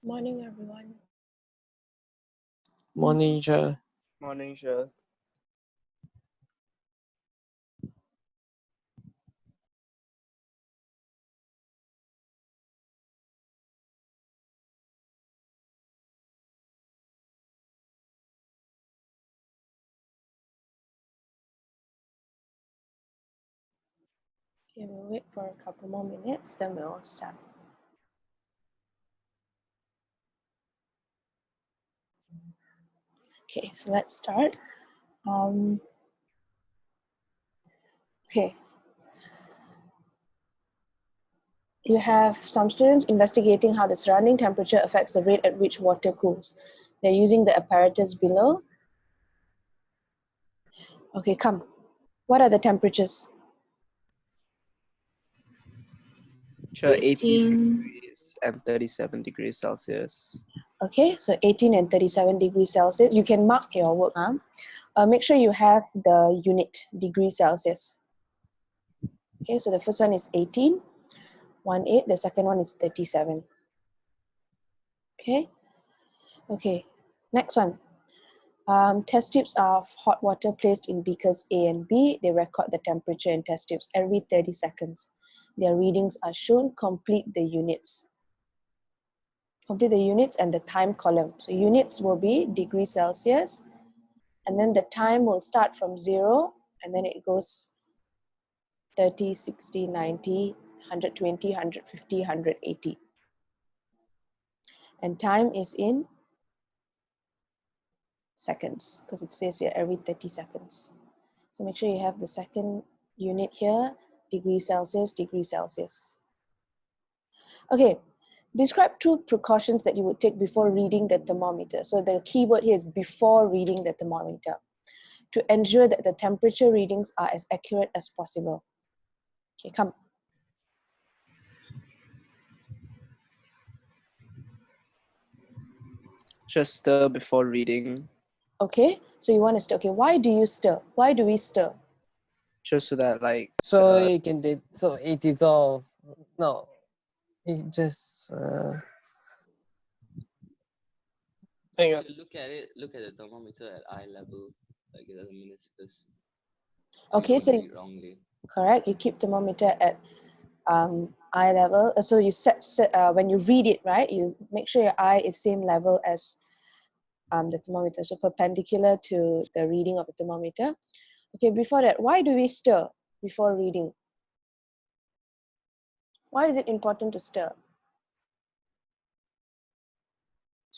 Morning, everyone. Morning, teacher. Morning, sir. Okay, we'll wait for a couple more minutes, then we'll start. Okay, so let's start. Okay. You have some students investigating how the surrounding temperature affects the rate at which water cools. They're using the apparatus below. Okay, come. What are the temperatures? Sure, 18 degrees and 37 degrees Celsius. Okay, so 18 and 37 degrees Celsius. You can mark your work. Make sure you have the unit, degrees Celsius. Okay, so the first one is 18, 18. The second one is 37. Okay, okay. Next one. Test tubes of hot water placed in beakers A and B. They record the temperature in test tubes every 30 seconds. Their readings are shown. Complete the units. Complete the units and the time column. So units will be degrees Celsius, and then the time will start from 0, and then it goes 30, 60, 90, 120, 150, 180. And time is in seconds, because it says here every 30 seconds. So make sure you have the second unit here, degrees Celsius, degrees Celsius. Okay, describe 2 precautions that you would take before reading the thermometer. So the key word here is before reading the thermometer, to ensure that the temperature readings are as accurate as possible. Okay, come. Just stir before reading, Okay, so you want to stir. Okay, why do you stir? Why do we stir? just so that So it can so it dissolve. No, it just hang on. Look at the thermometer at eye level, like it doesn't mean it's this. Okay, so read wrongly. Correct. You keep thermometer at eye level. So you set when you read it, right? You make sure your eye is same level as the thermometer, so perpendicular to the reading of the thermometer. Okay. Before that, why do we stir before reading? Why is it important to stir?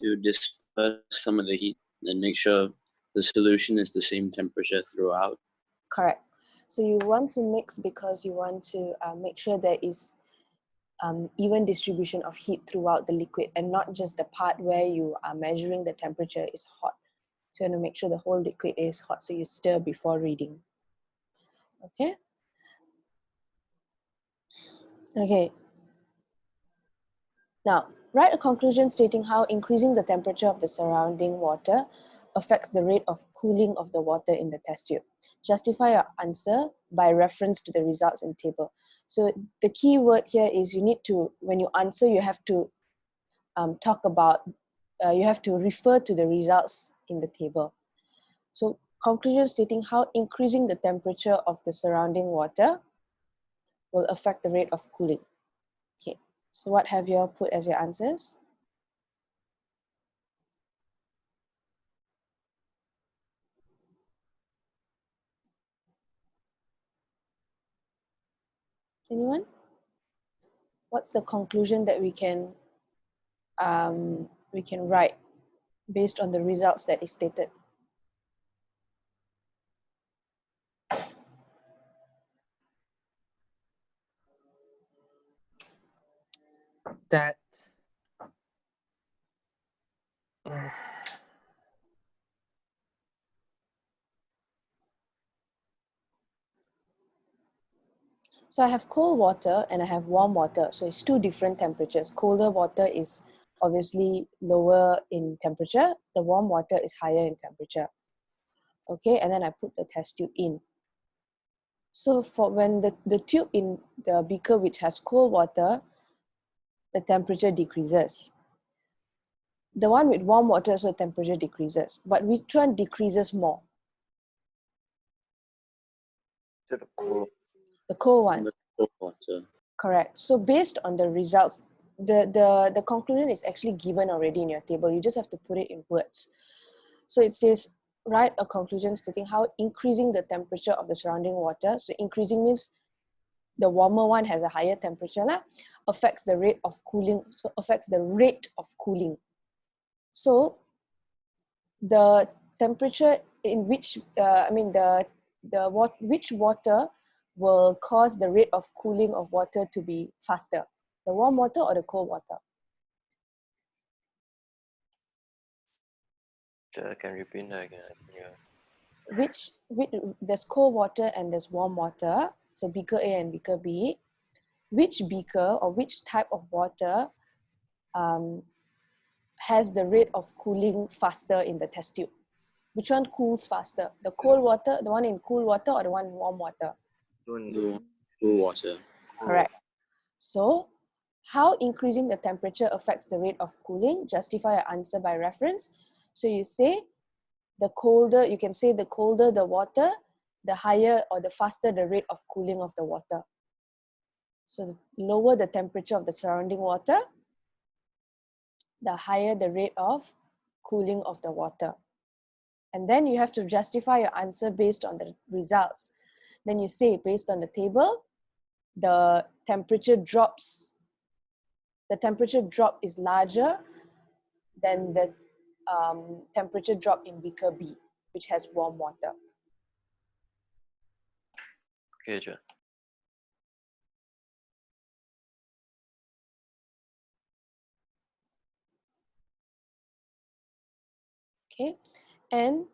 To disperse some of the heat and make sure the solution is the same temperature throughout. Correct. So you want to mix because you want to make sure there is even distribution of heat throughout the liquid, and not just the part where you are measuring the temperature is hot. So you want to make sure the whole liquid is hot, so you stir before reading. Okay? Okay. Now, write a conclusion stating how increasing the temperature of the surrounding water affects the rate of cooling of the water in the test tube. Justify your answer by reference to the results in table. So the key word here is you need to, when you answer, you have to talk about, you have to refer to the results in the table. So conclusion stating how increasing the temperature of the surrounding water will affect the rate of cooling. Okay, so what have you all put as your answers? Anyone? What's the conclusion that we can write based on the results that is stated? That So I have cold water and I have warm water. So it's 2 different temperatures. Colder water is obviously lower in temperature. The warm water is higher in temperature. Okay, and then I put the test tube in. So for when the tube in the beaker which has cold water, the temperature decreases. The one with warm water, so temperature decreases. But which one decreases more? To the cool. The cold one. The cold water. Correct. So based on the results, the conclusion is actually given already in your table. You just have to put it in words. So it says, write a conclusion stating how increasing the temperature of the surrounding water, so increasing means the warmer one has a higher temperature, affects the rate of cooling, so affects the rate of cooling. So the temperature in which, which water will cause the rate of cooling of water to be faster? The warm water or the cold water? Can you repeat that again? Yeah. Which there's cold water and there's warm water, so beaker A and beaker B. Which beaker or which type of water has the rate of cooling faster in the test tube? Which one cools faster? The cold water, the one in cool water, or the one in warm water? The cool water. Correct. So, how increasing the temperature affects the rate of cooling? Justify your answer by reference. So you say, the colder, you can say the colder the water, the higher or the faster the rate of cooling of the water. So the lower the temperature of the surrounding water, the higher the rate of cooling of the water. And then you have to justify your answer based on the results. Then you say, based on the table, the temperature drop is larger than the temperature drop in beaker B, which has warm water. Okay, John. Okay, and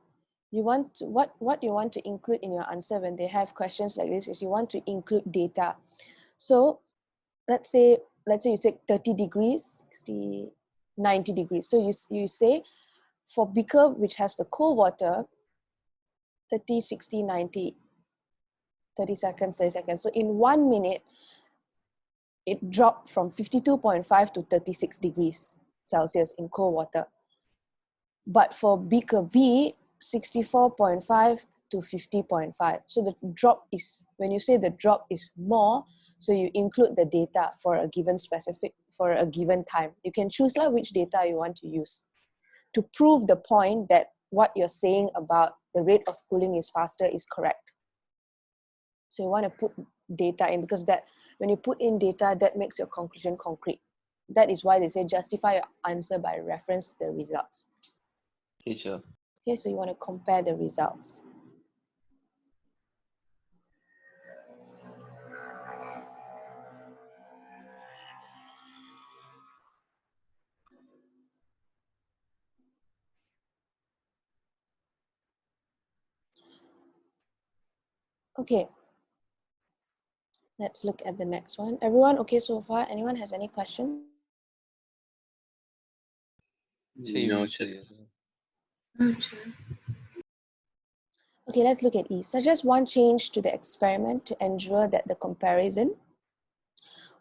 you want to, what you want to include in your answer when they have questions like this is you want to include data. So let's say you take 30 degrees, 60, 90 degrees. So you say for beaker which has the cold water, 30, 60, 90, 30 seconds, 30 seconds. So in 1 minute, it dropped from 52.5 to 36 degrees Celsius in cold water. But for beaker B, 64.5 to 50.5. So the drop is, when you say the drop is more, so you include the data for a given for a given time. You can choose which data you want to use to prove the point that what you're saying about the rate of cooling is faster is correct. So you want to put data in, because that when you put in data, that makes your conclusion concrete. That is why they say justify your answer by reference to the results. Teacher. Okay, so you want to compare the results. Okay, let's look at the next one. Everyone okay so far? Anyone has any question? No, Okay, let's look at E. Suggest one change to the experiment to ensure that the comparison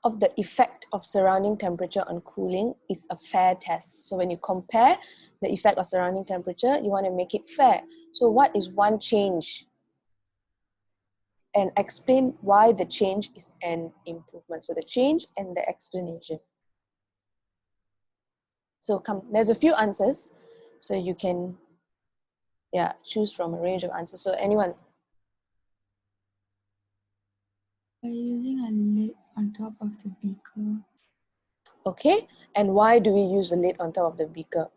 of the effect of surrounding temperature on cooling is a fair test. So when you compare the effect of surrounding temperature, you want to make it fair. So what is one change? And explain why the change is an improvement. So the change and the explanation. So there's a few answers. So you can choose from a range of answers. So anyone? By using a lid on top of the beaker. Okay, and why do we use the lid on top of the beaker?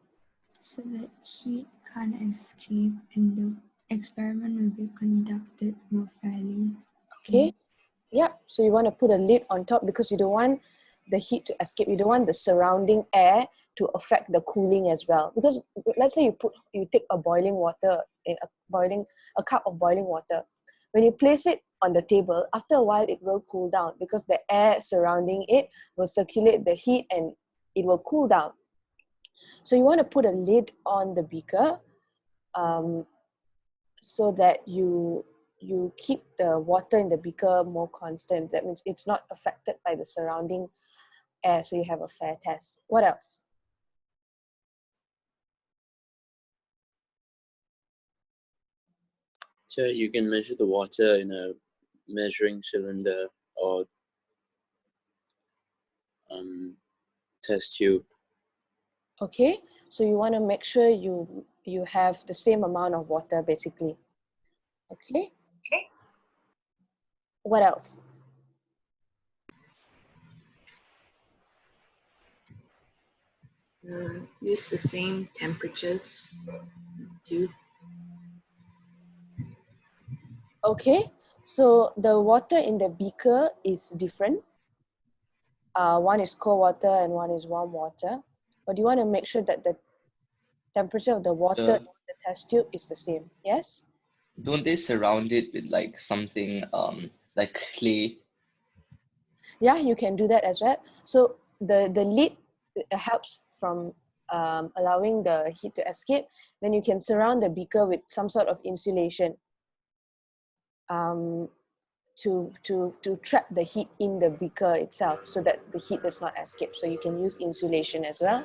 So that heat can't escape and the experiment will be conducted more fairly. Okay, yeah, so you want to put a lid on top because you don't want the heat to escape. You don't want the surrounding air to affect the cooling as well. Because let's say you take a boiling water, a cup of boiling water. When you place it on the table, after a while it will cool down because the air surrounding it will circulate the heat and it will cool down. So you want to put a lid on the beaker so that you keep the water in the beaker more constant. That means it's not affected by the surrounding air, so you have a fair test. What else? So you can measure the water in a measuring cylinder or test tube. Okay, so you want to make sure you have the same amount of water basically. Okay. What else? Use the same temperatures too. Okay, so the water in the beaker is different. One is cold water and one is warm water. But you want to make sure that the temperature of the water in the test tube is the same. Yes? Don't they surround it with like something like clay? Yeah, you can do that as well. So the lid helps from allowing the heat to escape. Then you can surround the beaker with some sort of insulation to trap the heat in the beaker itself so that the heat does not escape. So you can use insulation as well.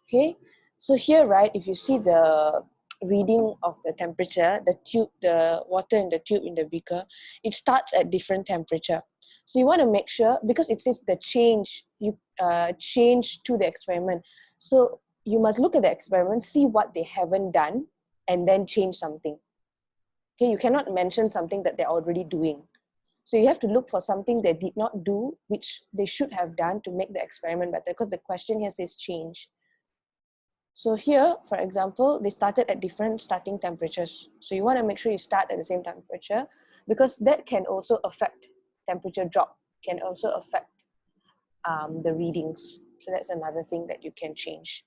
Okay, so here, right, if you see the reading of the temperature, the water in the tube in the beaker, it starts at different temperature. So you want to make sure, because it says the change, you change to the experiment. So you must look at the experiment, see what they haven't done, and then change something. Okay, you cannot mention something that they're already doing. So you have to look for something they did not do, which they should have done to make the experiment better, because the question here says change. So here, for example, they started at different starting temperatures. So you want to make sure you start at the same temperature, because that can also affect temperature drop, can also affect the readings. So that's another thing that you can change.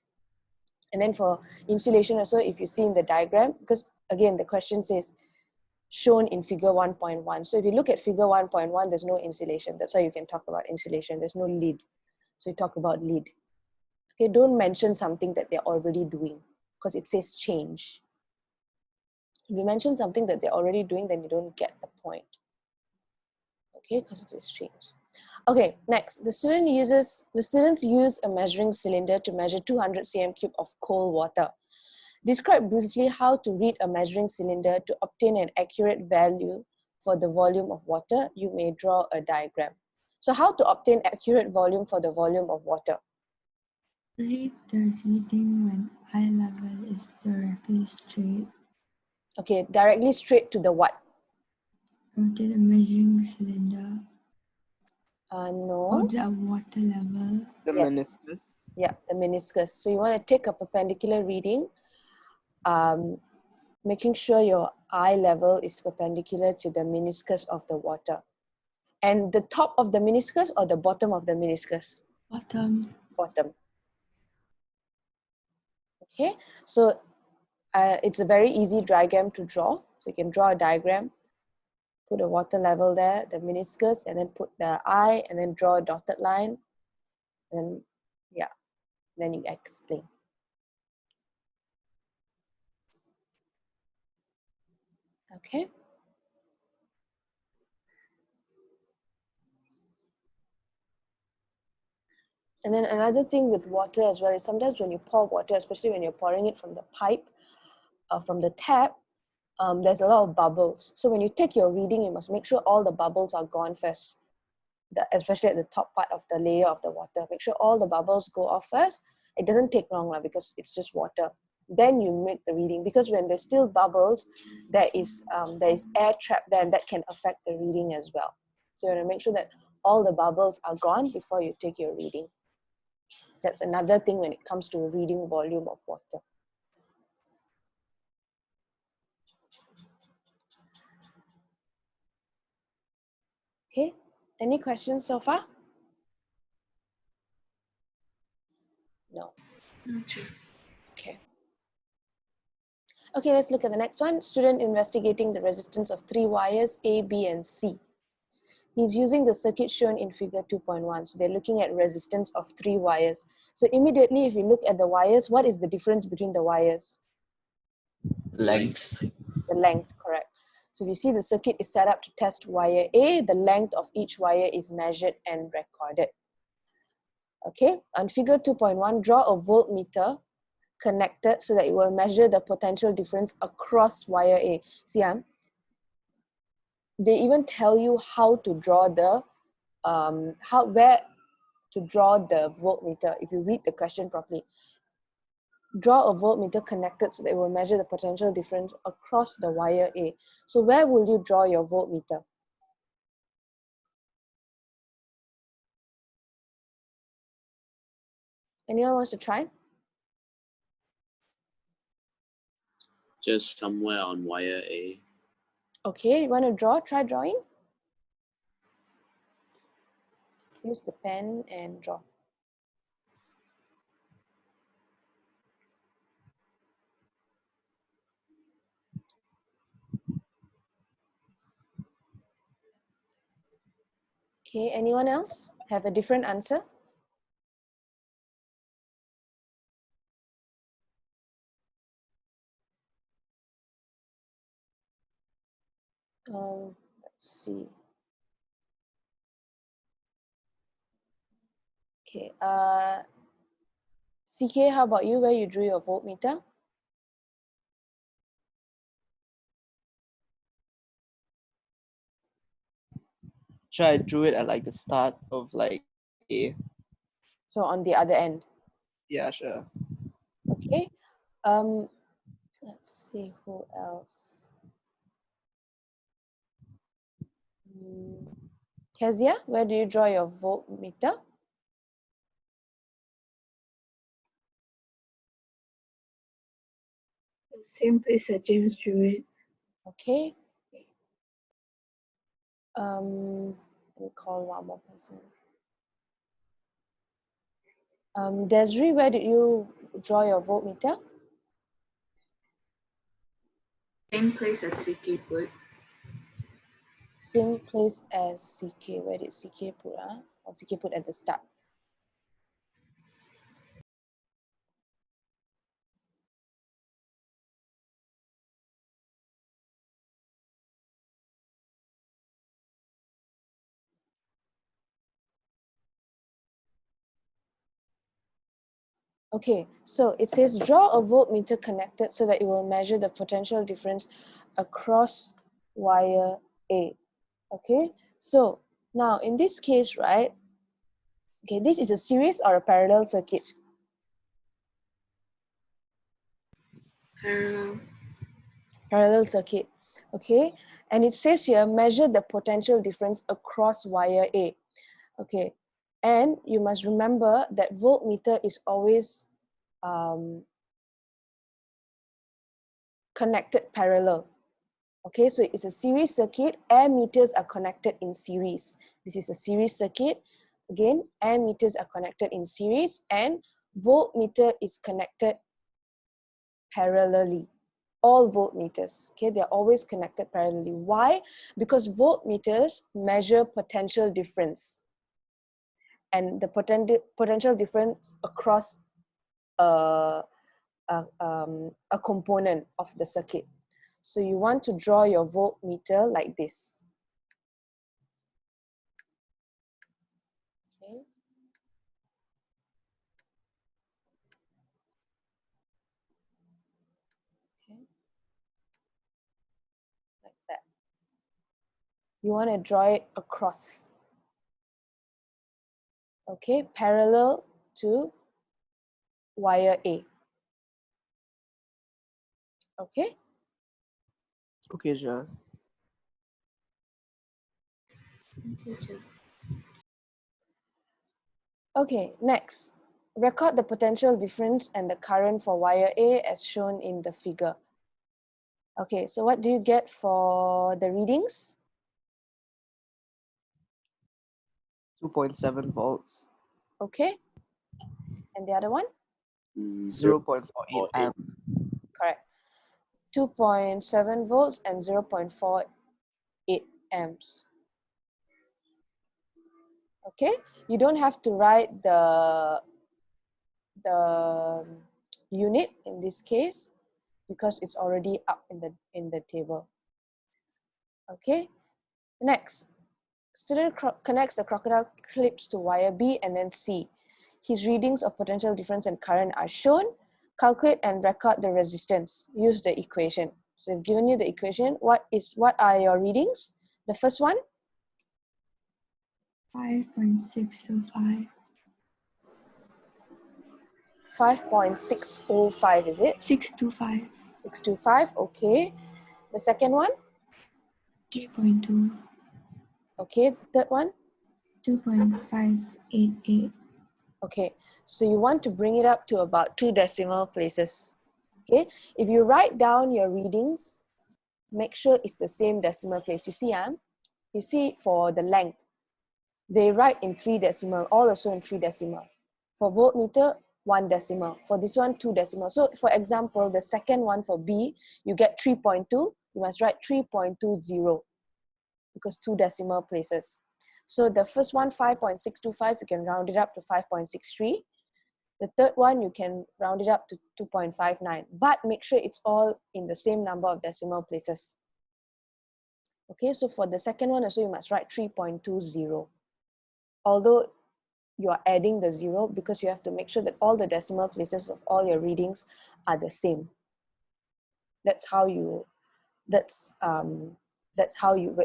And then for insulation also, if you see in the diagram, because again, the question says shown in figure 1.1. So if you look at figure 1.1, there's no insulation. That's why you can talk about insulation. There's no lid. So you talk about lid. Okay, don't mention something that they're already doing because it says change. If you mention something that they're already doing, then you don't get the point. Okay, because it says change. Okay, next, the students use a measuring cylinder to measure 200 cm3 of cold water. Describe briefly how to read a measuring cylinder to obtain an accurate value for the volume of water. You may draw a diagram. So how to obtain accurate volume for the volume of water? Read the reading when eye level is directly straight. Okay, directly straight to the what? Rotate the measuring cylinder. No. Hold the water level. The Yes. meniscus. Yeah, the meniscus. So you want to take a perpendicular reading, making sure your eye level is perpendicular to the meniscus of the water. And the top of the meniscus or the bottom of the meniscus? Bottom. Bottom. Okay, so it's a very easy diagram to draw. So you can draw a diagram, put a water level there, the meniscus, and then put the eye, and then draw a dotted line, and then, yeah, then you explain. Okay. And then another thing with water as well is sometimes when you pour water, especially when you're pouring it from the pipe, from the tap, there's a lot of bubbles. So when you take your reading, you must make sure all the bubbles are gone first, especially at the top part of the layer of the water. Make sure all the bubbles go off first. It doesn't take long because it's just water. Then you make the reading, because when there's still bubbles, there is air trapped there, and that can affect the reading as well. So you want to make sure that all the bubbles are gone before you take your reading. That's another thing when it comes to reading volume of water. Okay, any questions so far? No. Not sure. Okay. Okay, let's look at the next one. Student investigating the resistance of 3 wires A, B, and C. He's using the circuit shown in figure 2.1. So they're looking at resistance of 3 wires. So immediately, if you look at the wires, what is the difference between the wires? Length. The length, correct. So if you see the circuit is set up to test wire A, the length of each wire is measured and recorded. Okay, on figure 2.1, draw a voltmeter connected so that it will measure the potential difference across wire A. See, they even tell you how to draw the where to draw the voltmeter if you read the question properly. Draw a voltmeter connected so that it will measure the potential difference across the wire A. So where will you draw your voltmeter? Anyone wants to try? Just somewhere on wire A. Okay, you want to draw? Try drawing. Use the pen and draw. Okay, anyone else have a different answer? Let's see. Okay, CK, how about you? Where you drew your voltmeter? Sure, I drew it at like the start of like A. So on the other end. Yeah, sure. Okay. Let's see who else. Kezia, where do you draw your voltmeter? Same place that James drew it. Okay. Let me call one more person. Desiree, where did you draw your voltmeter? Same place as CK put. Same place as CK. Where did CK put? Or CK put at the start? Okay, so it says draw a voltmeter connected so that it will measure the potential difference across wire A. Okay, so now in this case, right? Okay, this is a series or a parallel circuit? Parallel. Parallel circuit. Okay, and it says here measure the potential difference across wire A. Okay, and you must remember that voltmeter is always connected parallel. Okay, so it's a series circuit. Ammeters are connected in series. This is a series circuit. Again, ammeters are connected in series and voltmeter is connected parallelly. All voltmeters, okay, they're always connected parallelly. Why? Because voltmeters measure potential difference and the potential difference across a component of the circuit. So you want to draw your voltmeter like this. Okay. Okay. Like that. You want to draw it across. Okay, parallel to wire A. Okay. Okay, sure. Okay, next. Record the potential difference and the current for wire A as shown in the figure. Okay, so what do you get for the readings? 2.7 volts. Okay. And the other one? 0.48 amp. Correct. 2.7 volts and 0.48 amps. Okay, you don't have to write the unit in this case because it's already up in the table. Okay, next, student connects the crocodile clips to wire B and then C. His readings of potential difference and current are shown. calculate and record the resistance. Use the equation. So I've given you the equation. What are your readings? The first one, 5.625. 5.605, is it? 625. 625, okay. The second one, 3.2. okay. The third one, 2.588. okay. So you want to bring it up to about 2 decimal places. Okay. If you write down your readings, make sure it's the same decimal place. You see for the length, they write in 3 decimal, all also in 3 decimal. For voltmeter, 1 decimal. For this one, 2 decimal. So for example, the second one for B, you get 3.2, you must write 3.20 because 2 decimal places. So the first one, 5.625, you can round it up to 5.63. The third one, you can round it up to 2.59, but make sure it's all in the same number of decimal places. Okay, so for the second one also, you must write 3.20. Although you are adding the 0 because you have to make sure that all the decimal places of all your readings are the same. That's how you,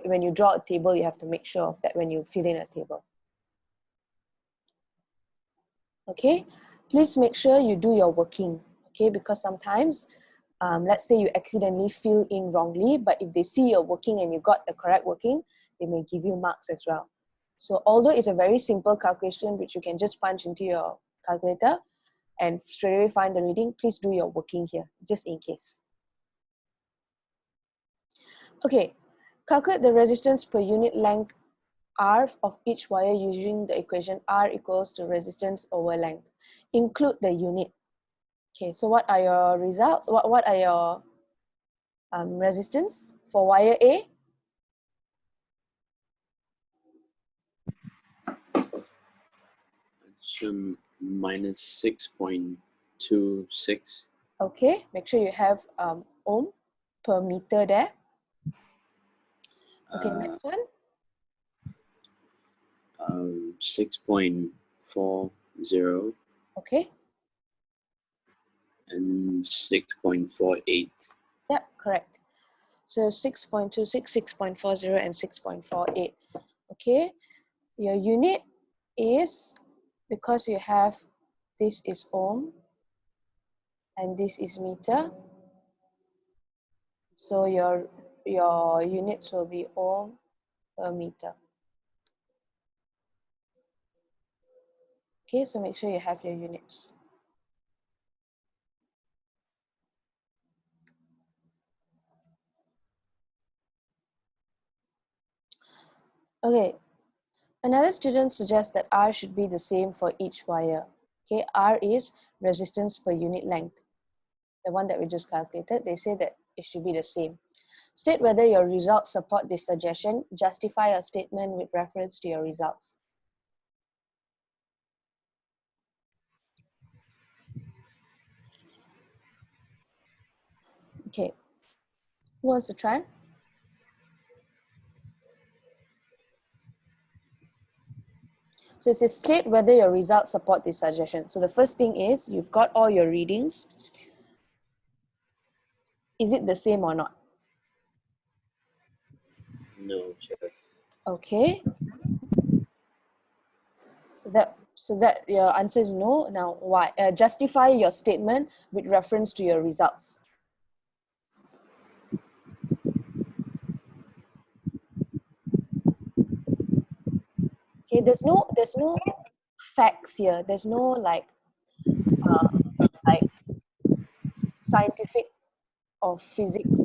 when you draw a table, you have to make sure of that when you fill in a table. Okay, please make sure you do your working, okay, because sometimes, let's say you accidentally fill in wrongly, but if they see your working and you got the correct working, they may give you marks as well. So although it's a very simple calculation which you can just punch into your calculator and straight away find the reading, please do your working here, just in case. Okay, calculate the resistance per unit length R of each wire using the equation R equals to resistance over length. Include the unit. Okay, so what are your results? What are your resistance for wire A? Minus 6.26. Okay, make sure you have ohm per meter there. Okay, next one. 6.40 Okay, and 6.48. yep, correct. So 6.26, 6.40, and 6.48. Okay, your unit is, because you have, this is ohm and this is meter. So your units will be ohm per meter. Okay, so make sure you have your units. Okay, another student suggests that R should be the same for each wire. Okay, R is resistance per unit length. The one that we just calculated, they say that it should be the same. State whether your results support this suggestion. Justify a statement with reference to your results. Okay, who wants to try? So it says state whether your results support this suggestion. So the first thing is you've got all your readings. Is it the same or not? No, check. Okay. So that your answer is no. Now why? Justify your statement with reference to your results. Okay, there's no facts here. There's no like scientific or physics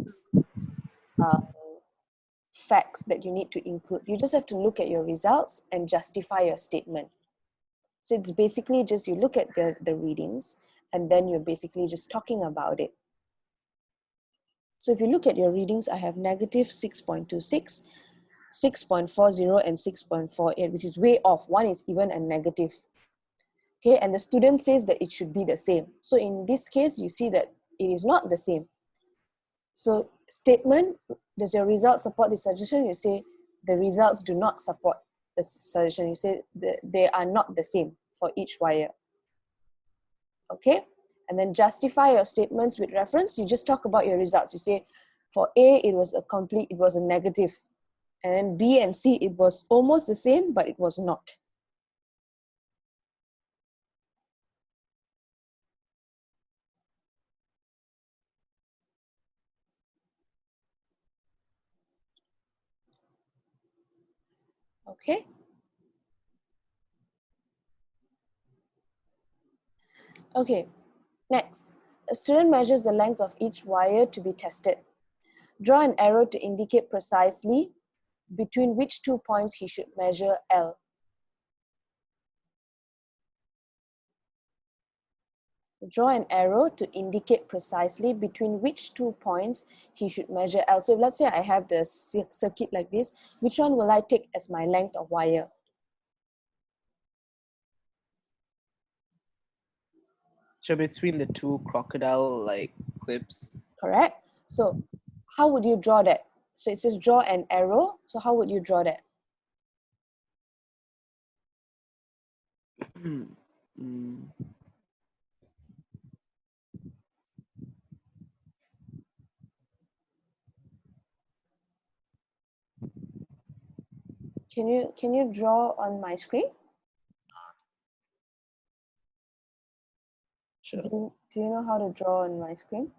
facts that you need to include. You just have to look at your results and justify your statement. So it's basically just you look at the readings and then you're basically just talking about it. So if you look at your readings, I have negative 6.26, 6.40 and 6.48, which is way off. One is even a negative. Okay, and the student says that it should be the same. So in this case, you see that it is not the same. So statement, does your results support the suggestion? You say the results do not support the suggestion. You say they are not the same for each wire. Okay, And then justify your statements with reference. You just talk about your results. You say, for A, it was a negative. And then B and C, it was almost the same, but it was not. Okay. Okay, next. A student measures the length of each wire to be tested. Draw an arrow to indicate precisely between which 2 points he should measure L. Draw an arrow to indicate precisely between which 2 points he should measure L. So let's say I have the circuit like this, which one will I take as my length of wire? So between the two crocodile like clips. Correct? So how would you draw that? So it says draw an arrow. So how would you draw that? Mm, Can you draw on my screen? sure. Do you know how to draw on my screen?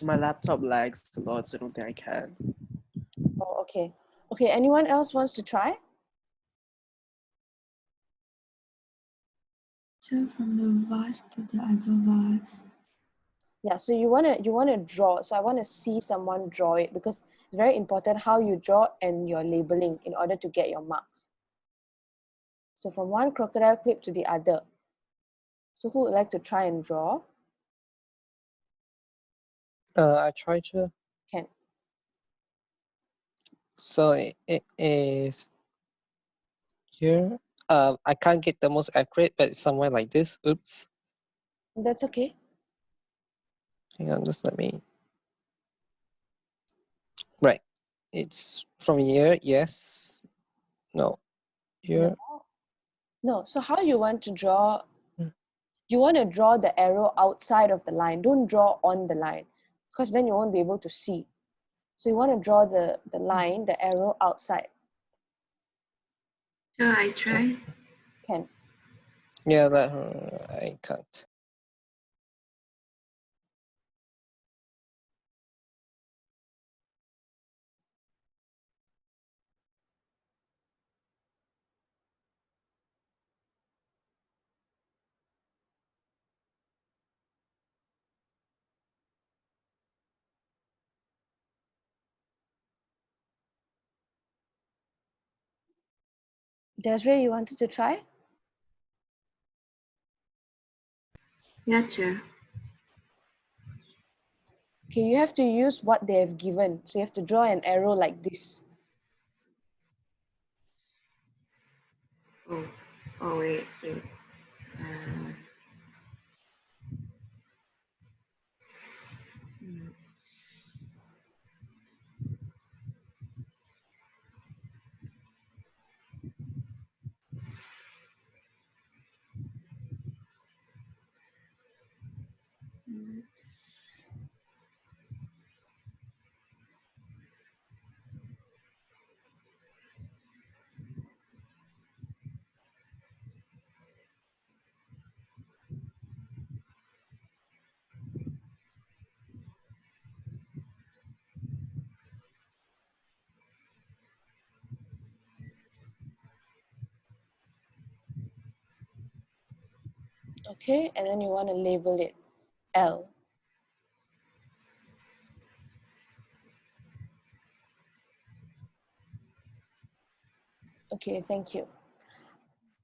My laptop lags a lot, so I don't think I can. Oh, okay. Okay, anyone else wants to try? So from the vase to the other vase. Yeah, so you wanna draw. So I wanna see someone draw it because it's very important how you draw and your labeling in order to get your marks. So from one crocodile clip to the other. So who would like to try and draw? I try to. Can. So it is here. I can't get the most accurate, but it's somewhere like this. Oops. That's okay. Hang on, just let me. Right. It's from here. Yes. No. Here. No, so how you want to draw? Hmm. You want to draw the arrow outside of the line. Don't draw on the line because then you won't be able to see. So you want to draw the line, the arrow outside. Shall I try? Can. Yeah, that I can't. Desiree, you wanted to try? Yeah, Chair. Okay, you have to use what they have given. So you have to draw an arrow like this. Oh, wait. Uh, Okay, and then you want to label it L. Okay, thank you.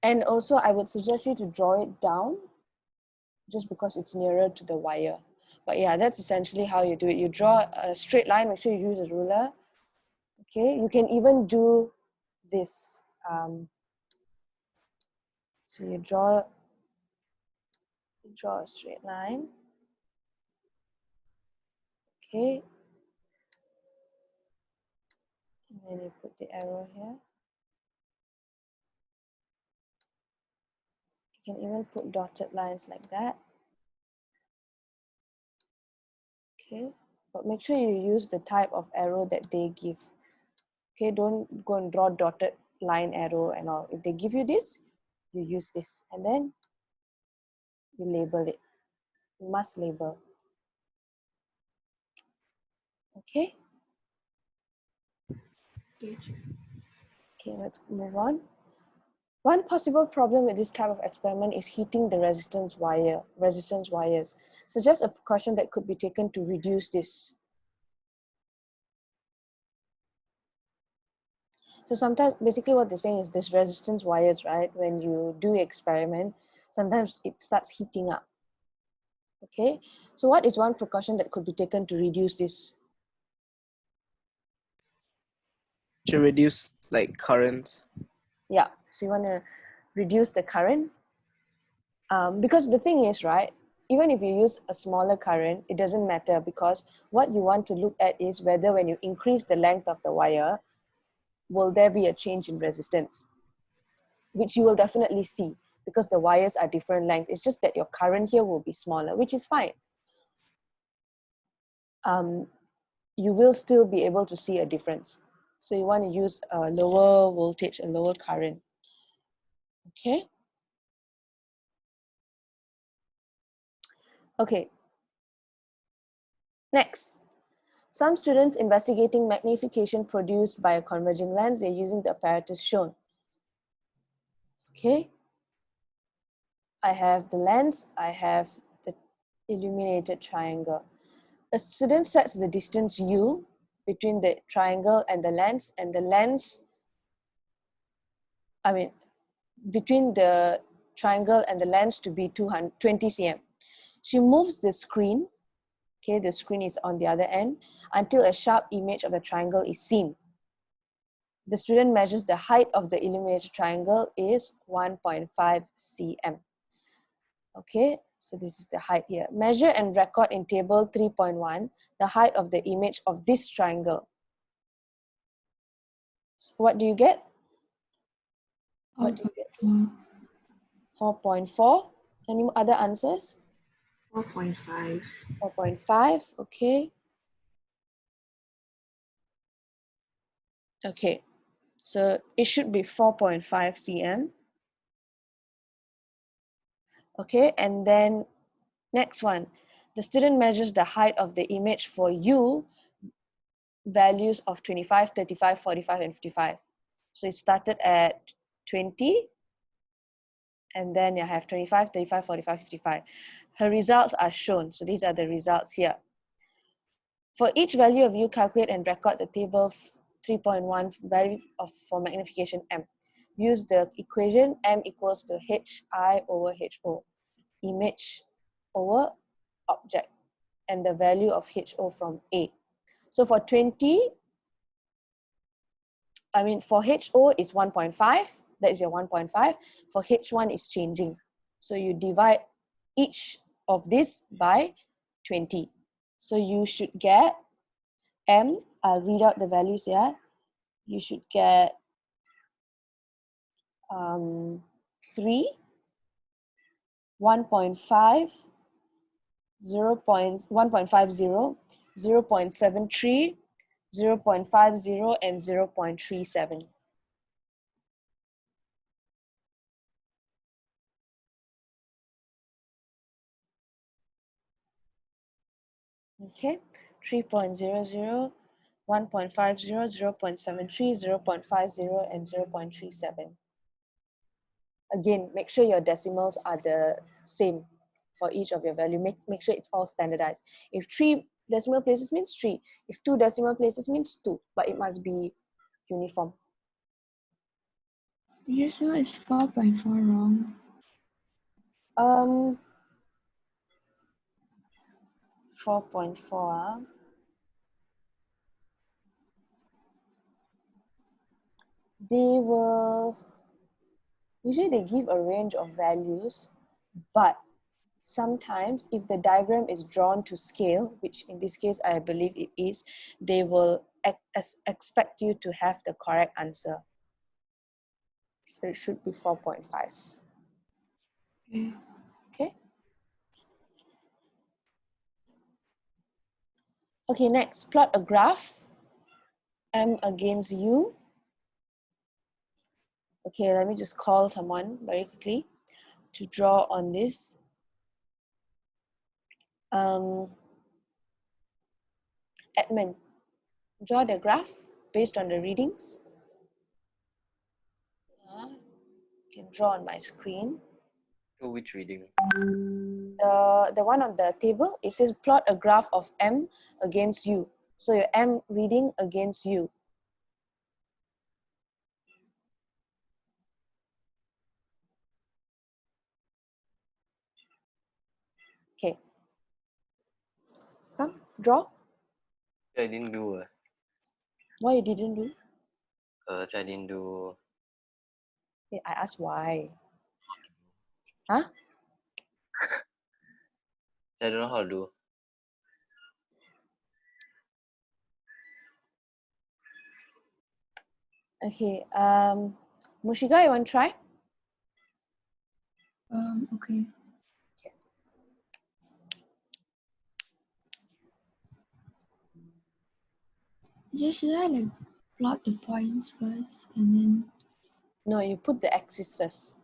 And also I would suggest you to draw it down just because it's nearer to the wire. But yeah, that's essentially how you do it. You draw a straight line, make sure you use a ruler. Okay, you can even do this. So you draw a straight line. Okay, Then you put the arrow here. You can even put dotted lines like that. Okay, but make sure you use the type of arrow that they give. Okay, don't go and draw dotted line arrow and all. If they give you this, you use this, and then you label it. You must label. Okay. Okay, let's move on. One possible problem with this type of experiment is heating the resistance wires. Suggest a precaution that could be taken to reduce this. So sometimes, basically what they're saying is this resistance wires, right? When you do experiment, sometimes it starts heating up. Okay, so what is one precaution that could be taken to reduce this? To reduce like current. Yeah, so you want to reduce the current. Because the thing is, right, even if you use a smaller current, it doesn't matter, because what you want to look at is whether when you increase the length of the wire, will there be a change in resistance, which you will definitely see because the wires are different length. It's just that your current here will be smaller, which is fine. You will still be able to see a difference. So you want to use a lower voltage, a lower current. Okay. Okay. Next. Some students investigating magnification produced by a converging lens, they're using the apparatus shown. Okay. I have the lens, I have the illuminated triangle. A student sets the distance u between the triangle and the lens, between the triangle and the lens to be 20 cm. She moves the screen, okay, the screen is on the other end, until a sharp image of the triangle is seen. The student measures the height of the illuminated triangle is 1.5 cm. Okay, so this is the height here. Measure and record in table 3.1 the height of the image of this triangle. So what do you get? What do you get? 4.4. Any other answers? 4.5. 4.5, okay. Okay, so it should be 4.5 cm. Okay, and then next one. The student measures the height of the image for U values of 25, 35, 45, and 55. So it started at 20, and then you have 25, 35, 45, 55. Her results are shown. So these are the results here. For each value of U, calculate and record the table 3.1 value for magnification M. Use the equation M equals to HI over HO, image over object, and the value of HO from A. So for 20, for HO is 1.5, that is your 1.5. For H1 is changing. So you divide each of this by 20. So you should get M, I'll read out the values here. You should get 3, 1.5, 1.50, 0.73, 0.50, and 0.37. Okay, 3.00, 1.50, 0.73, 0.50, and 0.37. Again, make sure your decimals are the same for each of your value. Make sure it's all standardized. If 3 decimal places means 3. If 2 decimal places means 2. But it must be uniform. So is 4.4 wrong? 4.4. Usually they give a range of values, but sometimes if the diagram is drawn to scale, which in this case I believe it is, they will expect you to have the correct answer. So it should be 4.5. Okay. Okay. Okay, next, plot a graph, M against U. Okay, let me just call someone very quickly to draw on this. Edmund, draw the graph based on the readings. You can draw on my screen. So which reading? The one on the table, it says plot a graph of M against U. So your M reading against U. Okay. Come, draw. I didn't do. Why you didn't do? I didn't do. Okay, I asked why. Huh? I don't know how to do. Okay. Mushika, you want to try? Okay. Should I like plot the points first and then? No, you put the axis first.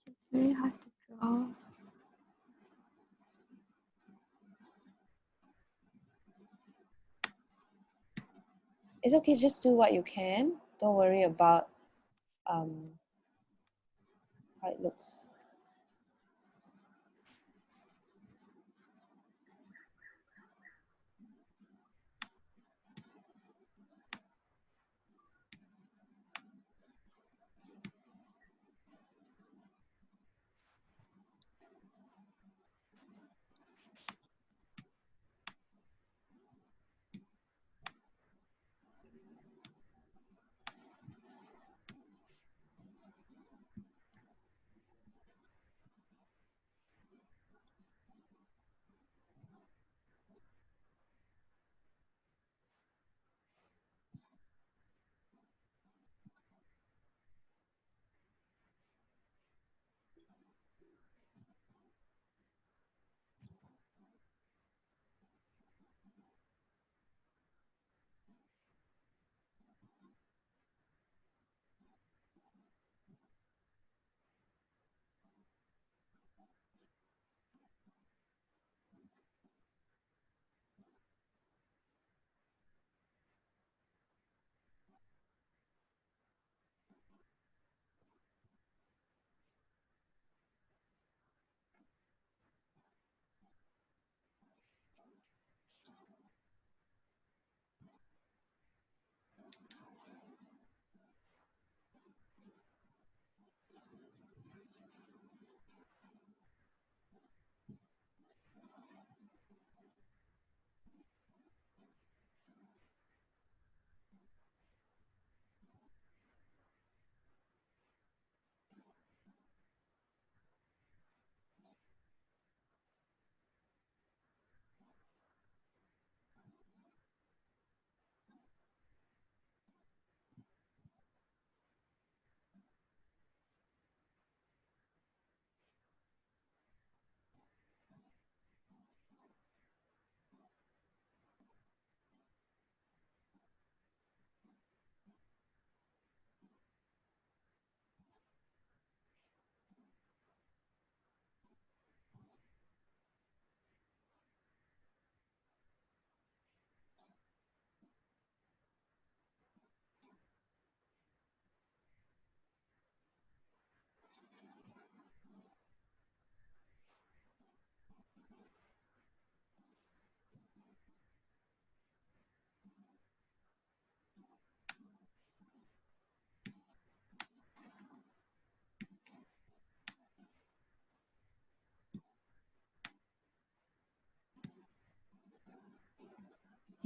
It's very hard to draw. It's okay, just do what you can. Don't worry about how it looks.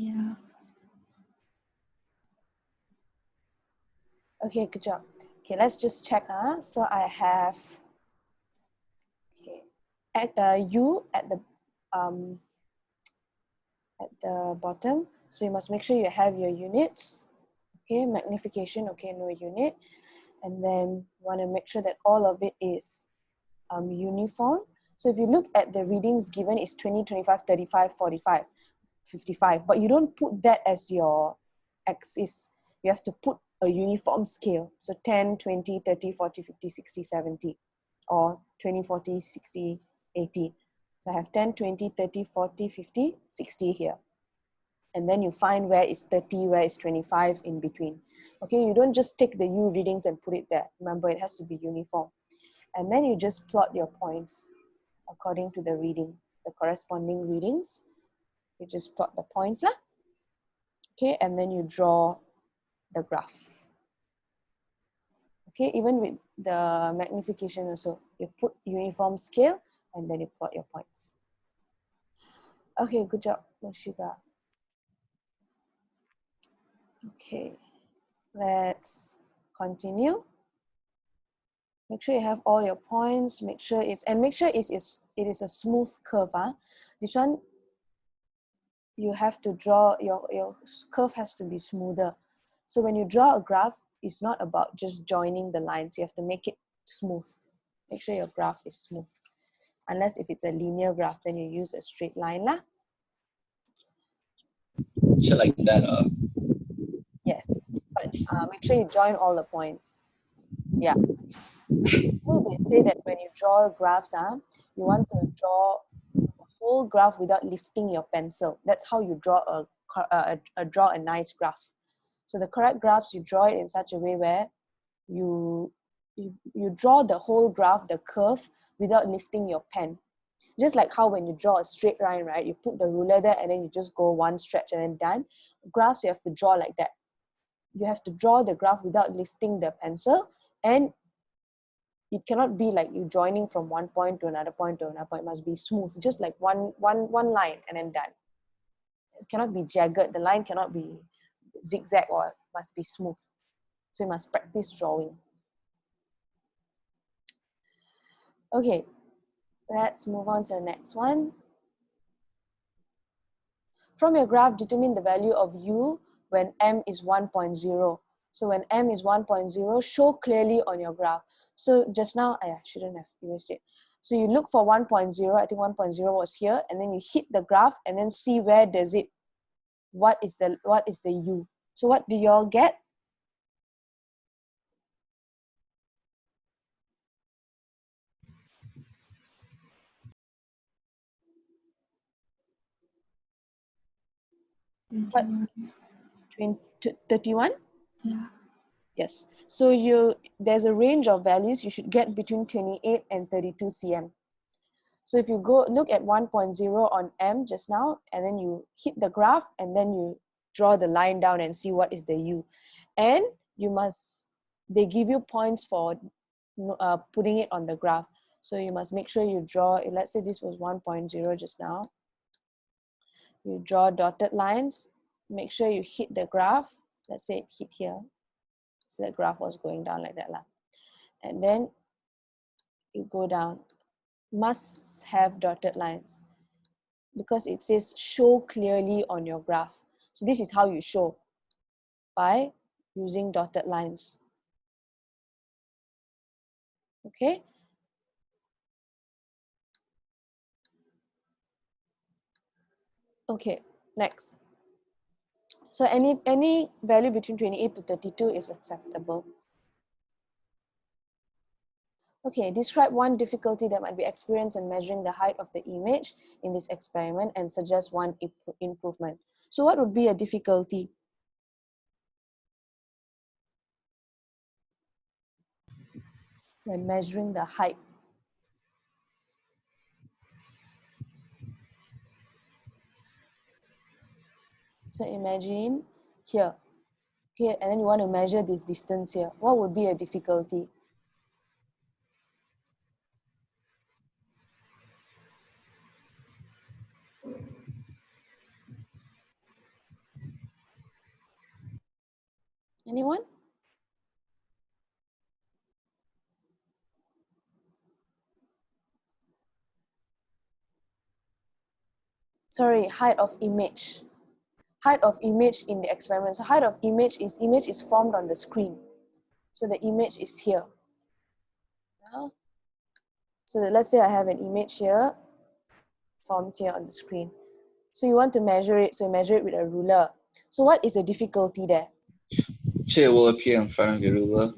Yeah. Okay, good job. Okay, let's just check. So I have U at the bottom. So you must make sure you have your units. Okay, magnification, okay, no unit. And then you want to make sure that all of it is uniform. So if you look at the readings given, it's 20, 25, 35, 45, 55. But you don't put that as your axis. You have to put a uniform scale. So 10, 20, 30, 40, 50, 60, 70. Or 20, 40, 60, 80. So I have 10, 20, 30, 40, 50, 60 here. And then you find where is 30, where is 25 in between. Okay, you don't just take the U readings and put it there. Remember, it has to be uniform. And then you just plot your points according to the reading, the corresponding readings. You just plot the points lah. Okay, and then you draw the graph. Okay, even with the magnification also, you put uniform scale and then you plot your points. Okay, good job, Moshika. Okay, let's continue. Make sure you have all your points. Make sure it is a smooth curve. This one, you have to draw, your curve has to be smoother. So when you draw a graph, it's not about just joining the lines. You have to make it smooth. Make sure your graph is smooth. Unless if it's a linear graph, then you use a straight line lah. So like that. Yes, but make sure you join all the points. Yeah. So they say that when you draw graphs, you want to draw the whole graph without lifting your pencil. That's how you draw draw a nice graph. So the correct graphs, you draw it in such a way where you draw the whole graph, the curve, without lifting your pen. Just like how when you draw a straight line, right, you put the ruler there and then you just go one stretch and then done. Graphs, you have to draw like that. You have to draw the graph without lifting the pencil, and it cannot be like you joining from one point to another point to another point. It must be smooth, just like one line and then done. It cannot be jagged. The line cannot be zigzag, or must be smooth. So you must practice drawing. Okay, let's move on to the next one. From your graph, determine the value of U when M is 1.0. So when M is 1.0, show clearly on your graph. So just now, I shouldn't have erased it. So you look for 1.0, I think 1.0 was here, and then you hit the graph and then see where does it, what is the U. So what do you all get? What? 31? Yeah. Yes. So there's a range of values. You should get between 28 and 32 cm. So if you go look at 1.0 on M just now, and then you hit the graph and then you draw the line down and see what is the U. And they give you points for putting it on the graph. So you must make sure you draw, let's say this was 1.0 just now. You draw dotted lines, make sure you hit the graph. Let's say it hit here. So the graph was going down like that lah. And then you go down. Must have dotted lines because it says show clearly on your graph. So this is how you show, by using dotted lines. Okay. Okay, next. So any value between 28 to 32 is acceptable. Okay, describe one difficulty that might be experienced in measuring the height of the image in this experiment and suggest one improvement. So what would be a difficulty? When measuring the height. So imagine here, okay, and then you want to measure this distance here. What would be a difficulty? Anyone? Sorry, height of image. Height of image in the experiment. So height of image is formed on the screen. So the image is here. Yeah. So let's say I have an image here, formed here on the screen. So you want to measure it, so you measure it with a ruler. So what is the difficulty there? So it will appear in front of your ruler.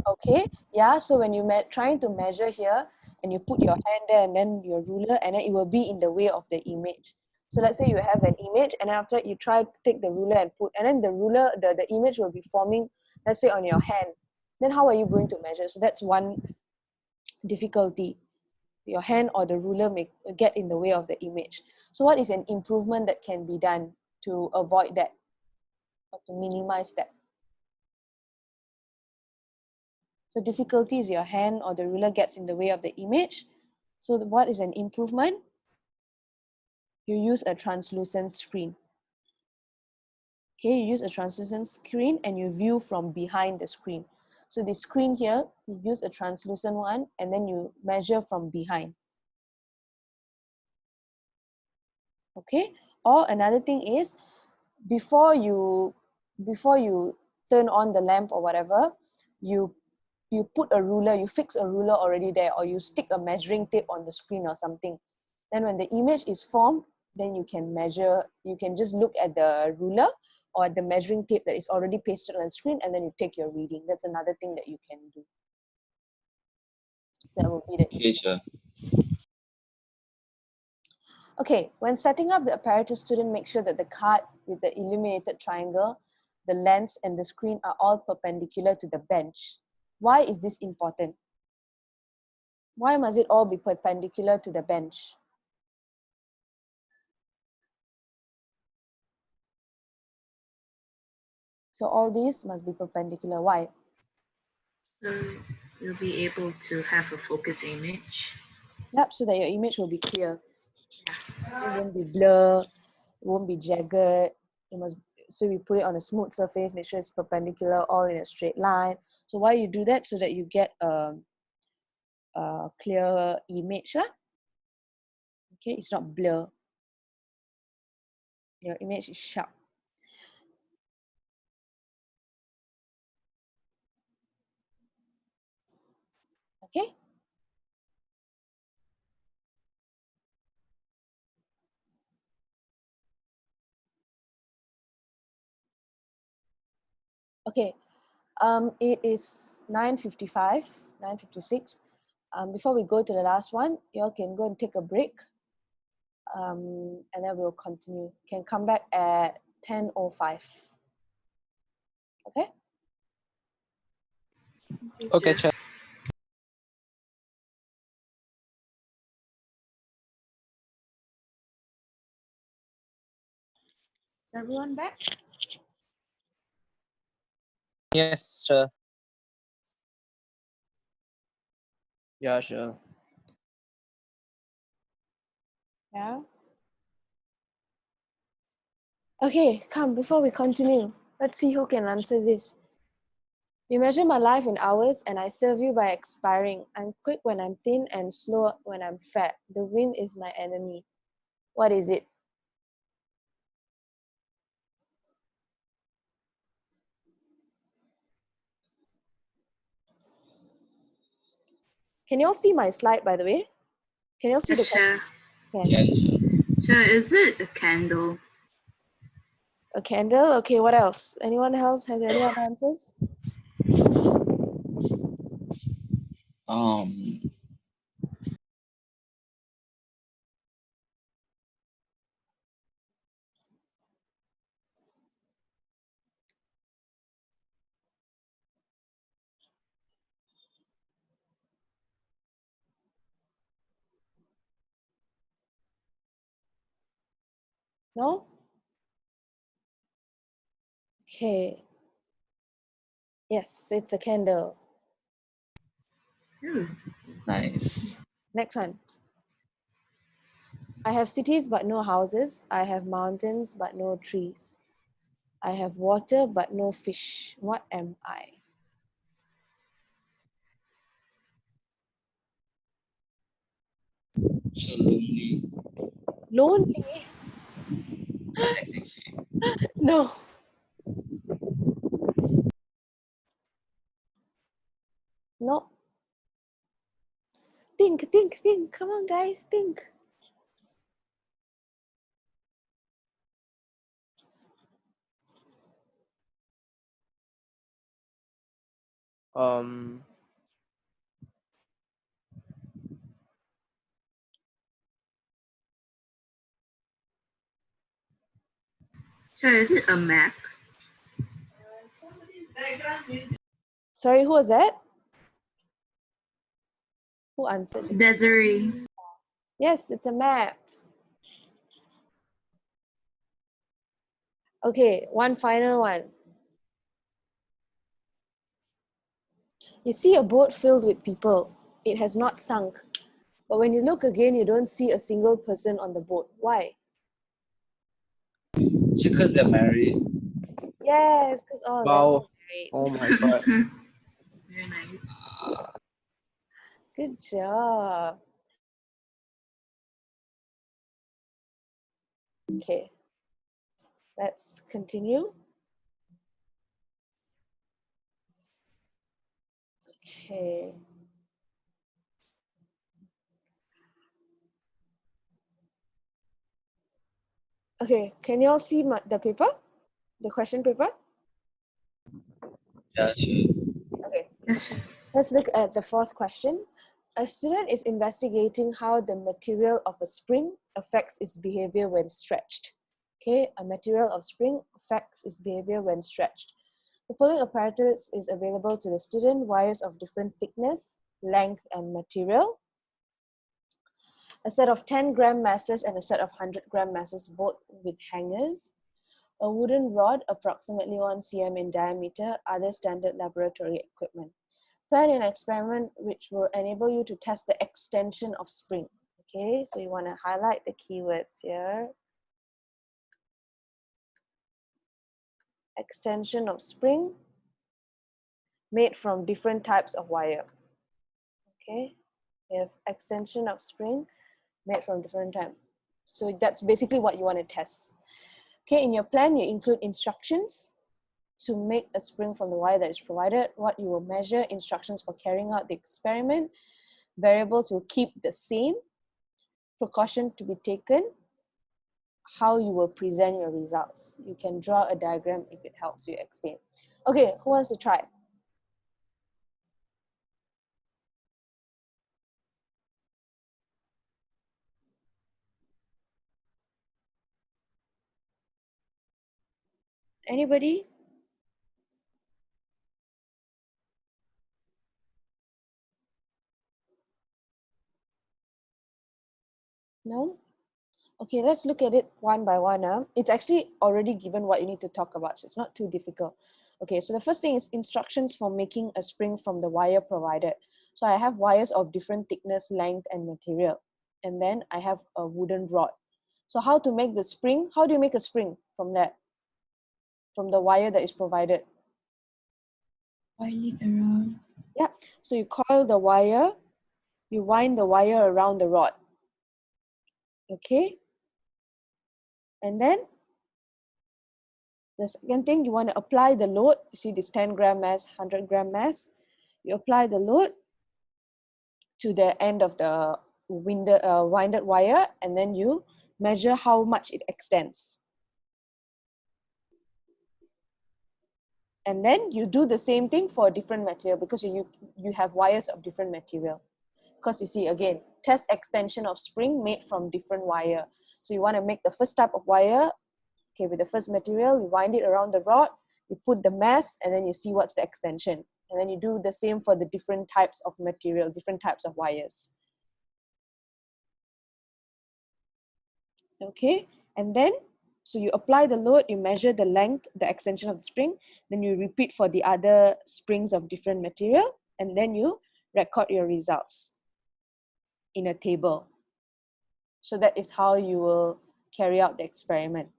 Okay, yeah, so when you're trying to measure here and you put your hand there and then your ruler, and then it will be in the way of the image. So let's say you have an image and after that you try to take the ruler and put, and then the ruler, the image will be forming, let's say on your hand. Then how are you going to measure? So that's one difficulty. Your hand or the ruler may get in the way of the image. So what is an improvement that can be done to avoid that or to minimize that? So difficulty is your hand or the ruler gets in the way of the image. So what is an improvement? You use a translucent screen. Okay, you use a translucent screen and you view from behind the screen. So the screen here, you use a translucent one and then you measure from behind. Okay, or another thing is, before you turn on the lamp or whatever, you put a ruler, you fix a ruler already there, or you stick a measuring tape on the screen or something. Then when the image is formed, then you can measure, you can just look at the ruler or the measuring tape that is already pasted on the screen, and then you take your reading. That's another thing that you can do. That will be the Okay, sure. Okay, when setting up the apparatus, student make sure that the card with the illuminated triangle, the lens and the screen are all perpendicular to the bench. Why is this important? Why must it all be perpendicular to the bench? So all these must be perpendicular. Why? So you'll be able to have a focus image. Yep, so that your image will be clear. It won't be blur, it won't be jagged. It must, so we put it on a smooth surface, make sure it's perpendicular, all in a straight line. So why you do that? So that you get a clear image. Okay, it's not blur. Your image is sharp. Okay. Okay. It is 9:55, 9:56. Before we go to the last one, you all can go and take a break. And then we'll continue. Can come back at 10:05. Okay. Okay, Chair. Is everyone back? Yes, sure. Yeah, sure. Yeah. Okay, come, before we continue, let's see who can answer this. You measure my life in hours and I serve you by expiring. I'm quick when I'm thin and slow when I'm fat. The wind is my enemy. What is it? Can you all see my slide, by the way? Can you all see the Sure. question? Yeah, sure. Sure, is it a candle? A candle? Okay, what else? Anyone else has any other answers? Um, No? Okay. Yes, it's a candle. nice. Next one. I have cities but no houses. I have mountains but no trees. I have water but no fish. What am I? So lonely. Lonely? No. No. Think, think, think. Come on, guys, think. Um, So is it a map? Sorry, who was that? Who answered? Just Desiree. yes, it's a map. Okay, one final one. You see a boat filled with people. It has not sunk. But when you look again, you don't see a single person on the boat. Why? Because they're married. Yes, because oh, wow. great. Oh my god. Very nice. Good job. Okay, let's continue. Okay. Okay, can you all see the paper? The question paper? Yeah, sure. Okay, Yes. let's look at the fourth question. A student is investigating how the material of a spring affects its behavior when stretched. Okay, a material of spring affects its behavior when stretched. The following apparatus is available to the student: wires of different thickness, length, and material. A set of 10-gram masses and a set of 100-gram masses, both with hangers. A wooden rod approximately 1 cm in diameter, other standard laboratory equipment. Plan an experiment which will enable you to test the extension of spring. Okay, so you want to highlight the keywords here. Extension of spring made from different types of wire. Okay, we have extension of spring made from different types. So that's basically what you want to test. Okay, in your plan, you include instructions to make a spring from the wire that is provided, what you will measure, instructions for carrying out the experiment, variables will keep the same, precaution to be taken, how you will present your results. You can draw a diagram if it helps you explain. Okay, who wants to try? Anybody? No? Okay, let's look at it one by one. It's actually already given what you need to talk about, so it's not too difficult. Okay, so the first thing is instructions for making a spring from the wire provided. So I have wires of different thickness, length, and material. And then I have a wooden rod. So how to make the spring? How do you make a spring from that? From the wire that is provided? Coil it around. Yeah, so you coil the wire, you wind the wire around the rod. Okay? And then the second thing, you want to apply the load. You see this 10-gram mass, 100-gram mass. You apply the load to the end of the winded wire, and then you measure how much it extends. And then you do the same thing for a different material because you have wires of different material. Because you see, again, test extension of spring made from different wire. So you want to make the first type of wire. Okay, with the first material, you wind it around the rod, you put the mass, and then you see what's the extension. And then you do the same for the different types of material, different types of wires. Okay, and then, so you apply the load, you measure the length, the extension of the spring, then you repeat for the other springs of different material, and then you record your results in a table. So that is how you will carry out the experiment.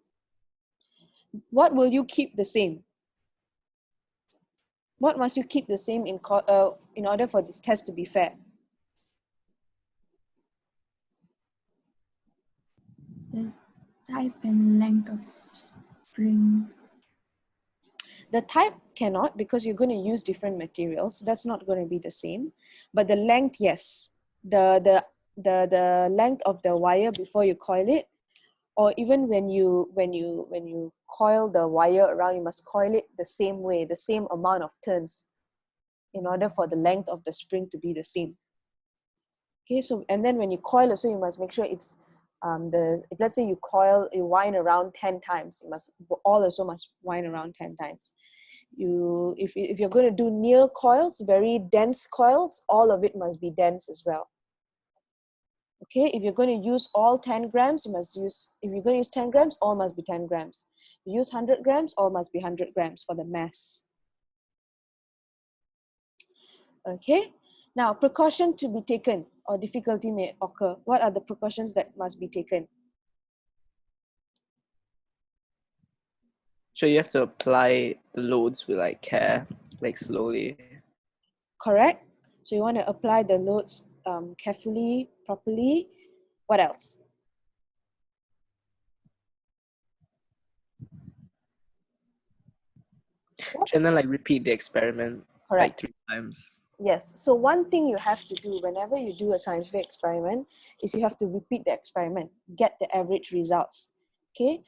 what will you keep the same? What must you keep the same in order for this test to be fair? The type and length of spring. The type cannot, because you're going to use different materials. That's not going to be the same. But the length, yes. The length of the wire before you coil it, or even when you coil the wire around, you must coil it the same way, the same amount of turns, in order for the length of the spring to be the same. Okay, so and then when you coil it, so you must make sure it's if let's say you wind around 10 times, you must also must wind around 10 times. If you're going to do near coils, very dense coils, all of it must be dense as well. Okay, if you're going to use all 10 grams, if you're going to use 10 grams, all must be 10 grams. If you use 100 grams, all must be 100 grams for the mass. Okay, now precaution to be taken or difficulty may occur. What are the precautions that must be taken? So you have to apply the loads with like care, like slowly. Correct. So you want to apply the loads carefully, properly. What else? And then like repeat the experiment Correct. like 3 times. Yes. So one thing you have to do whenever you do a scientific experiment is you have to repeat the experiment, get the average results. Okay.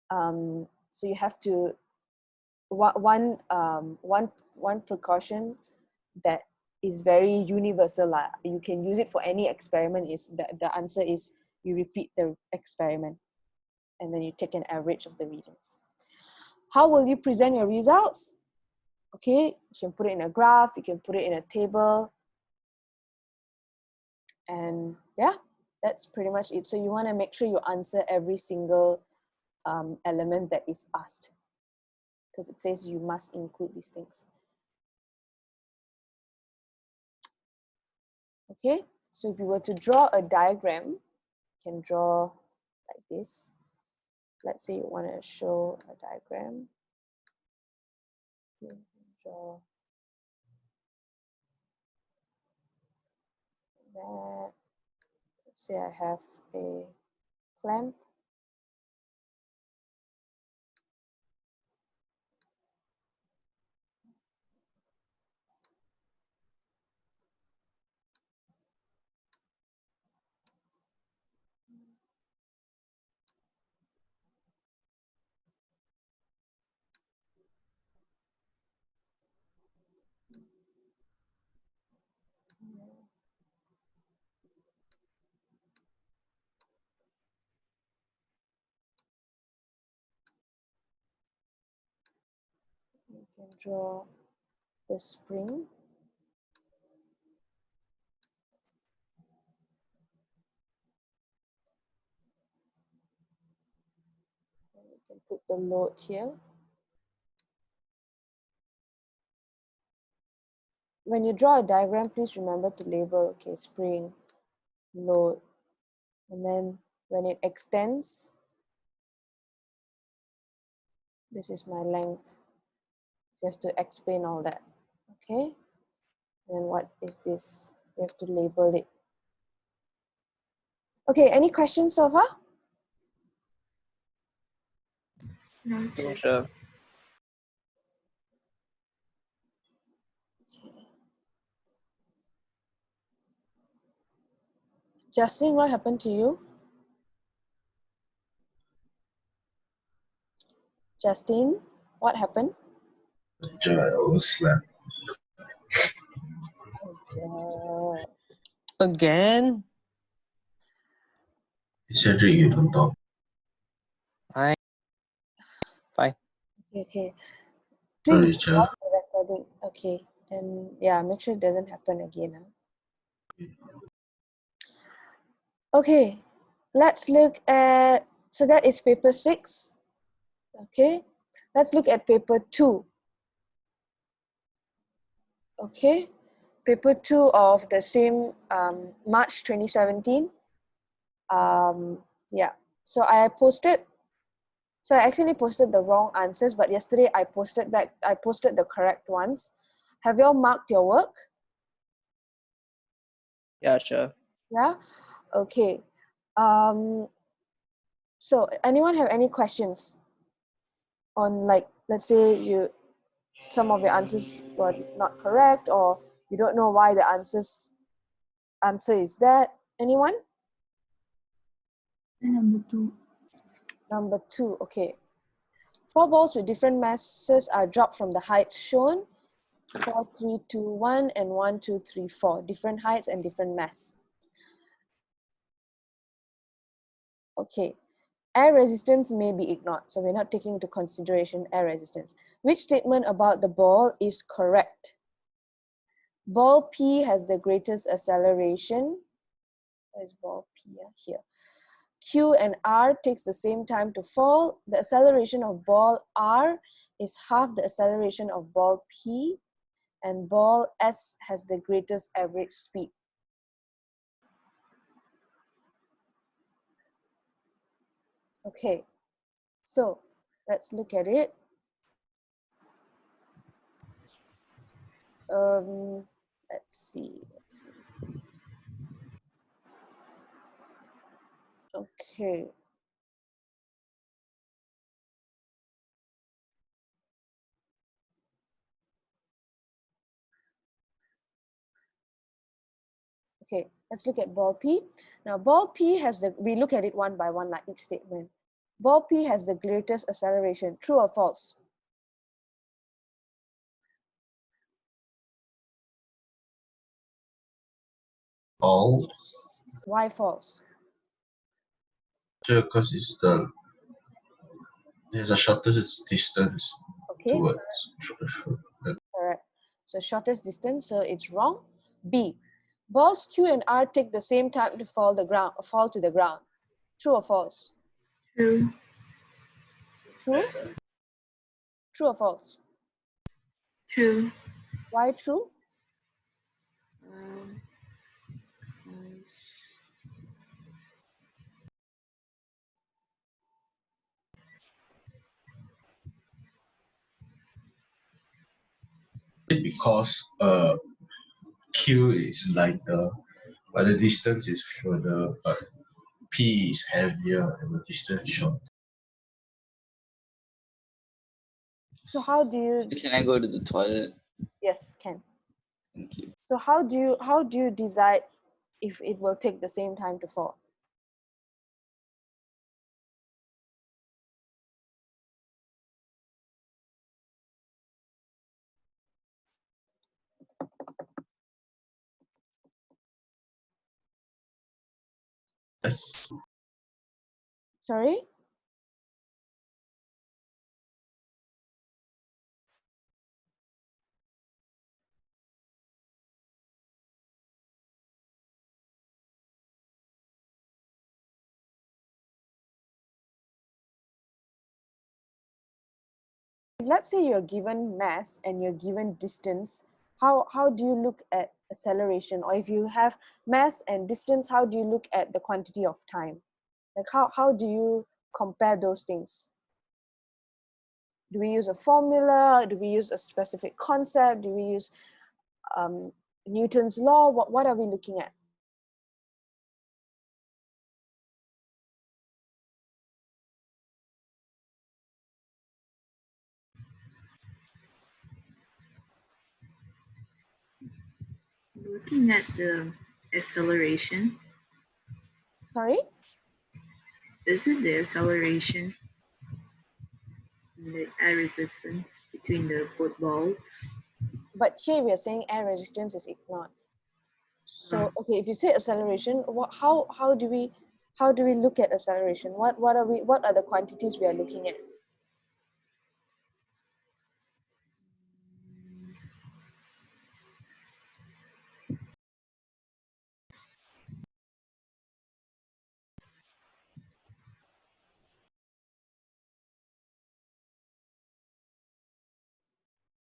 So you have to one precaution that is very universal. You can use it for any experiment. Is that the answer is you repeat the experiment and then you take an average of the readings. How will you present your results? Okay, you can put it in a graph, you can put it in a table, and yeah, that's pretty much it. So you want to make sure you answer every single element that is asked, because it says you must include these things. Okay, so if you were to draw a diagram, you can draw like this. Let's say you want to show a diagram. You can draw that. Let's say I have a clamp. You can draw the spring. And you can put the load here. When you draw a diagram, please remember to label, okay, spring, load, and then when it extends, this is my length. You have to explain all that, okay? And then what is this? You have to label it. Okay, any questions so far? No, Yeah, sure. Justin, what happened to you? Justin, what happened? I overslept. Again? Cedric, you don't talk. Fine. Okay. Please Sorry, Cha. pause the recording. Okay, and yeah, make sure it doesn't happen again. Okay, let's look at, so that is paper 6. Okay, let's look at paper 2. Okay, paper 2 of the same March 2017. Yeah, so I posted So I actually posted the wrong answers, but yesterday I posted the correct ones. Have you all marked your work? Yeah, sure. Yeah? Okay. So anyone have any questions on, like, let's say some of your answers were not correct, or you don't know why the answer is that? Anyone? Number 2. Number 2, okay. 4 balls with different masses are dropped from the heights shown. 4, 3, 2, 1, and 1, 2, 3, 4. Different heights and different mass. Okay. Air resistance may be ignored, so we're not taking into consideration air resistance. Which statement about the ball is correct? Ball P has the greatest acceleration. Where is ball P? Here. Q and R takes the same time to fall. The acceleration of ball R is half the acceleration of ball P, and ball S has the greatest average speed. Okay, so let's look at it. Let's see. Okay. Okay, let's look at ball P. Now ball P has we look at it one by one, like each statement. Ball P has the greatest acceleration, true or false? False. Why false? Because there's a shortest distance Okay, towards the correct. So shortest distance, so it's wrong. B, balls Q and R take the same time to fall to the ground. True or false? True. True? True or false? True. Why true? Um, because Q is lighter, but the distance is further, but P is heavier and the distance is short. So how do you? Can I go to the toilet? Yes, can. Thank you. So how do you decide if it will take the same time to fall? Yes. Sorry? Let's say you're given mass and you're given distance, how do you look at acceleration? Or if you have mass and distance, how do you look at the quantity of time? Like how do you compare those things? Do we use a formula? Do we use a specific concept? Do we use Newton's law? What are we looking at? looking at the acceleration, Sorry? is it the acceleration and the air resistance between the both balls? But here we are saying air resistance is ignored. So okay, if you say acceleration, how do we look at acceleration? What are the quantities we are looking at?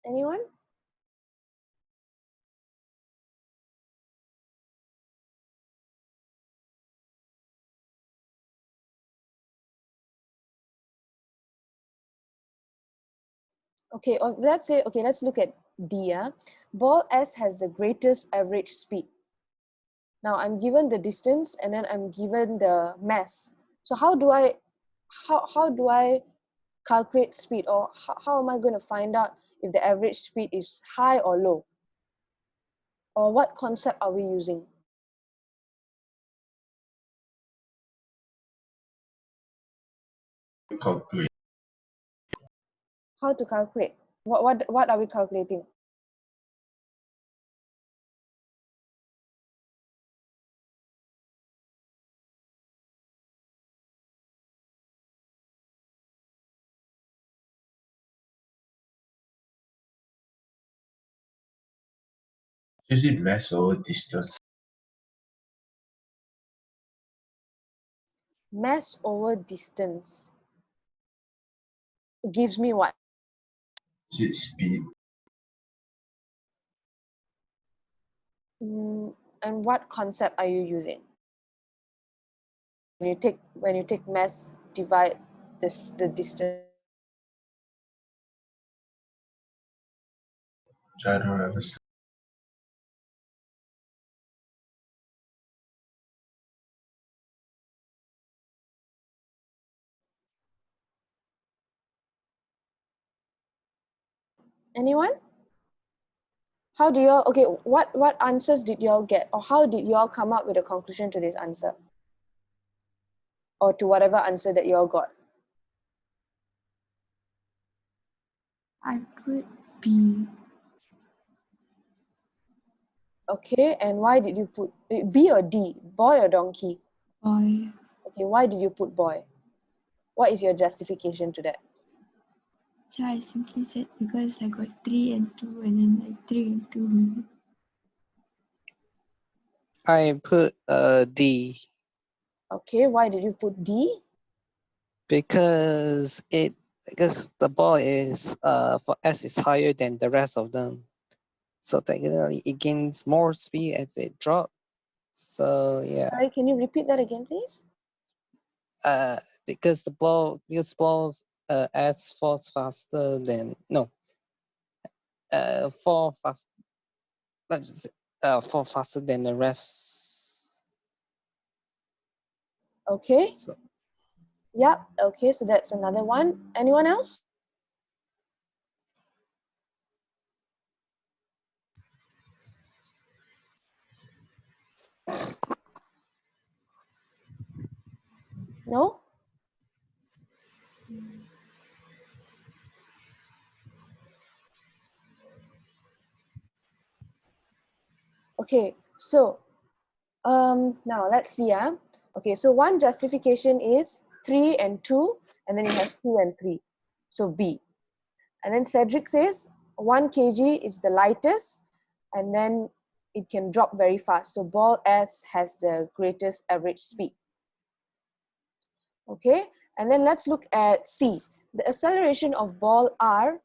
Anyone? Okay, or let's say, okay, let's look at D. Ball S has the greatest average speed. Now I'm given the distance and then I'm given the mass. So how do I calculate speed, or how am I going to find out if the average speed is high or low? Or what concept are we using? Calculate. How to calculate? What are we calculating? Is it mass over distance? Mass over distance gives me what? Is it speed? And what concept are you using? When you take mass divide the distance. I don't understand. Anyone? How do you all, okay, what answers did you all get, or how did you all come up with a conclusion to this answer? Or to whatever answer that you all got? I put B. Okay, and why did you put B or D? Boy or donkey? Boy. Okay, why did you put boy? What is your justification to that? So I simply said because I got 3 and 2 and then like 3 and 2. I put D Okay, why did you put D? because the ball is for S is higher than the rest of them. So technically it gains more speed as it drops. So yeah. Sorry, can you repeat that again, please? Because balls S falls faster than fall fast. Let's just say, fall faster than the rest. Okay. So, Yeah, okay, so that's another one. Anyone else? No? Okay, so now let's see. Okay, so one justification is 3 and 2, and then you have 2 and 3. So B. And then Cedric says 1 kg is the lightest, and then it can drop very fast. So ball S has the greatest average speed. Okay, and then let's look at C. The acceleration of ball R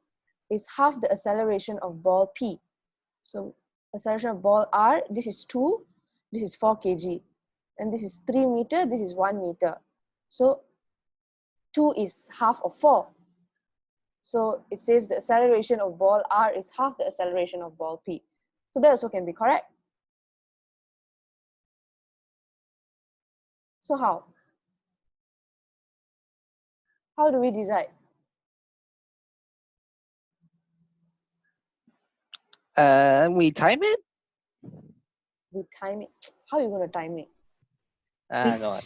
is half the acceleration of ball P. So acceleration of ball R, this is 2, this is 4 kg. And this is 3 meter, this is 1 meter. So 2 is half of 4. So it says the acceleration of ball R is half the acceleration of ball P. So that also can be correct. So how? How do we decide? we time it? We time it. How are you going to time it? No.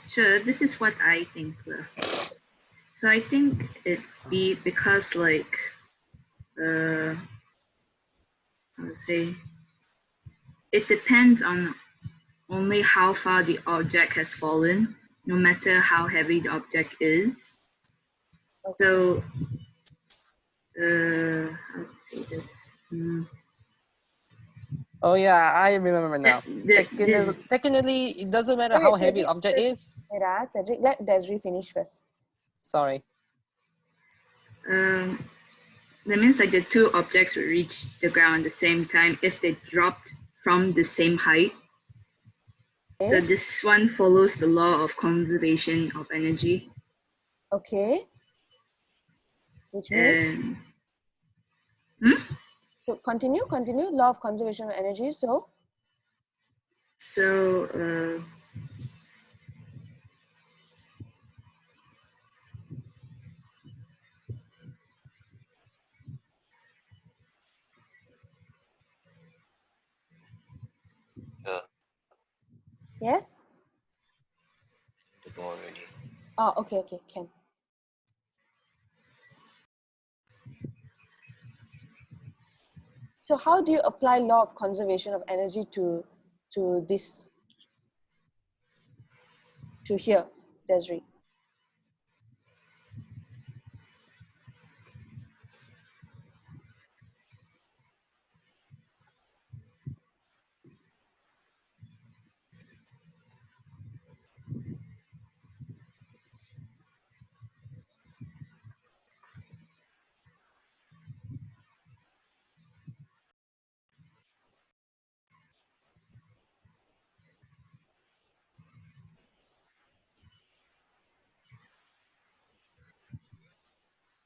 Sure, this is what I think. So I think it's B because like, I would say, it depends on only how far the object has fallen, no matter how heavy the object is. Okay. So, how to say this? Oh yeah, I remember now. The- Technically, it doesn't matter Wait, how heavy Cedric, the object is. Wait, Cedric, let Desiree finish first. Sorry. that means like the two objects will reach the ground at the same time if they dropped from the same height. So Okay. this one follows the law of conservation of energy. Okay. Which means? And So continue. Law of conservation of energy. So yes. The ball already. Oh, okay, can. So how do you apply law of conservation of energy to this, to here, Desiree?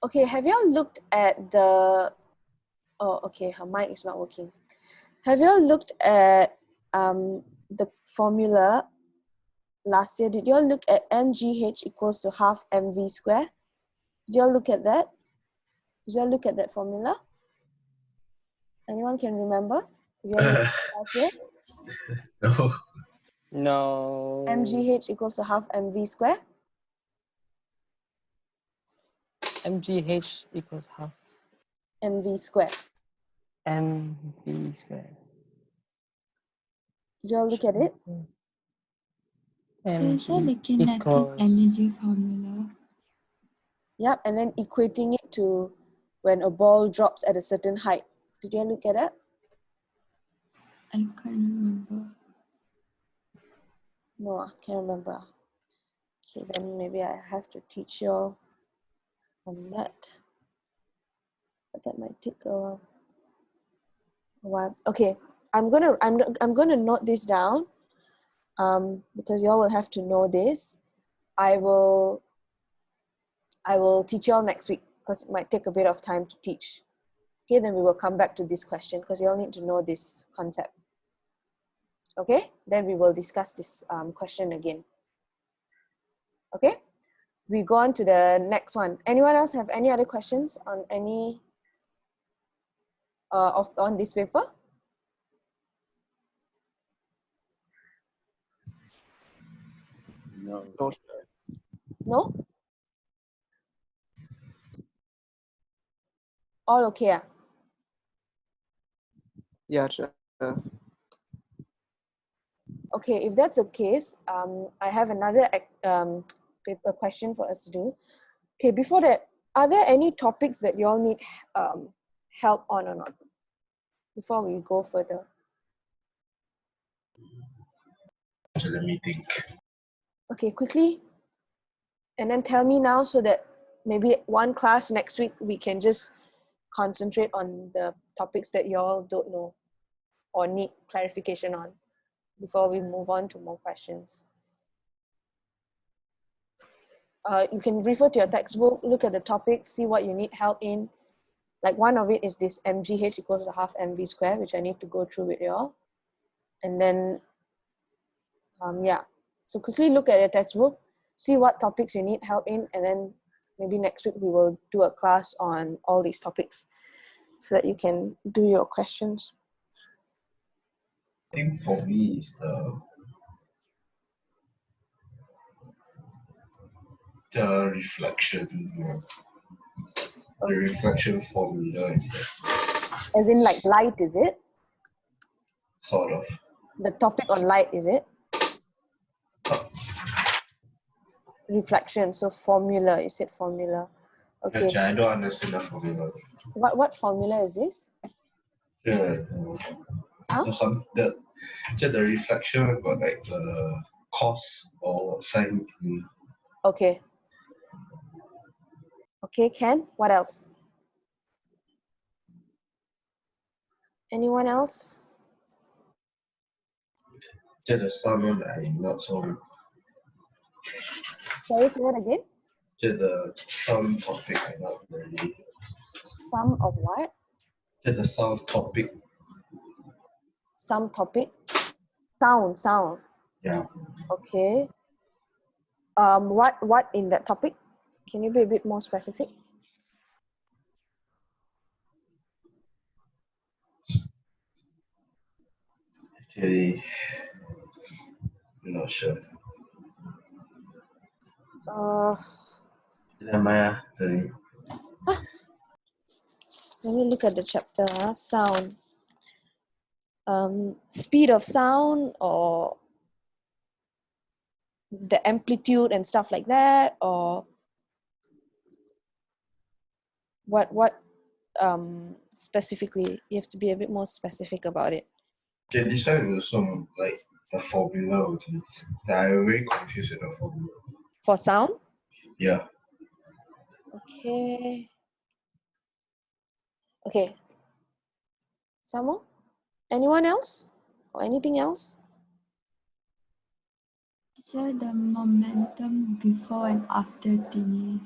Okay, have you all looked at the, oh, okay, her mic is not working. Have you all looked at the formula last year? Did you all look at mgh equals to half mv square? Did you all look at that? Did you all look at that formula? Anyone can remember? You all looked at it last year? No. No. mgh equals to half mv square? mgh equals half mv square. mv squared. Did you all look at it? Is that the mg kinetic equals energy formula? Yep, and then equating it to when a ball drops at a certain height. Did you all look at that? I can't remember. No, I can't remember. Okay, then maybe I have to teach you all on that. But that might take a while. Okay, I'm gonna note this down because you all will have to know this. I will teach you all next week because it might take a bit of time to teach. Okay, then we will come back to this question because you all need to know this concept. Okay, then we will discuss this question again. Okay, we go on to the next one. Anyone else have any other questions on any on this paper? No. No? All okay? Ah? Yeah, sure. Okay, if that's the case, I have another paper question for us to do. Okay, before that, are there any topics that you all need help on or not? Before we go further. So let me think. Okay, quickly. And then tell me now so that maybe one class next week we can just concentrate on the topics that you all don't know or need clarification on before we move on to more questions. You can refer to your textbook, look at the topics, see what you need help in. Like one of it is this mgh equals to half mv square, which I need to go through with you all. And then, yeah. So quickly look at your textbook, see what topics you need help in, and then maybe next week we will do a class on all these topics so that you can do your questions. I think for me is the reflection, the reflection formula, As in like light, is it? sort of. The topic on light, is it? Reflection, so formula, you said formula. Okay, Actually, I don't understand the formula. what formula is this? Yeah, Huh? the reflection got like the cos or sine. Okay. Okay, Ken, what else? Anyone else? Just the sum one I'm not so. Sorry, say that again. Just the sum topic I'm not really. Sum of what? Get the sound topic. Some topic. Sound. Yeah. Okay. What in that topic? Can you be a bit more specific? Actually, I'm not sure. Never mind, tell me. Let me look at the chapter. Sound. Speed of sound, or the amplitude and stuff like that, or what specifically? You have to be a bit more specific about it. Okay, this one was some like the formula with it. I'm very confused with the formula. For sound? Yeah. Okay. Okay. Some more? Anyone else? Or anything else? Teacher, the momentum before and after thingy.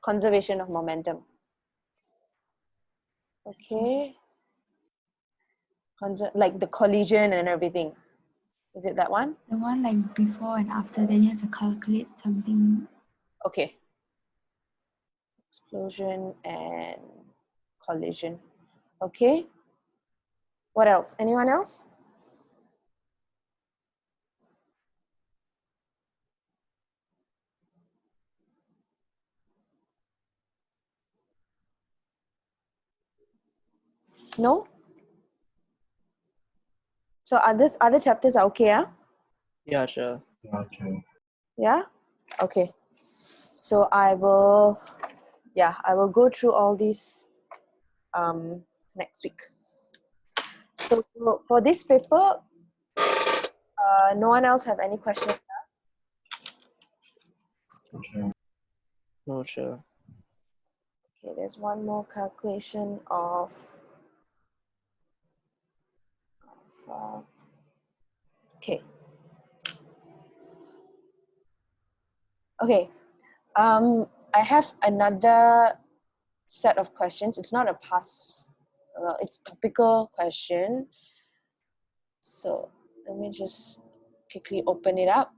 Conservation of momentum. Okay. Like the collision and everything. Is it that one? The one like before and after, then you have to calculate something. Okay. Explosion and collision. Okay. What else? Anyone else? No? So other chapters are okay, yeah? Yeah, sure. Okay. Yeah? Okay. So I will go through all these next week. So for this paper, no one else have any questions? Okay. No, sure. Okay, there's one more calculation of okay. Okay. I have another set of questions. It's not a pass. Well, it's topical question. So let me just quickly open it up.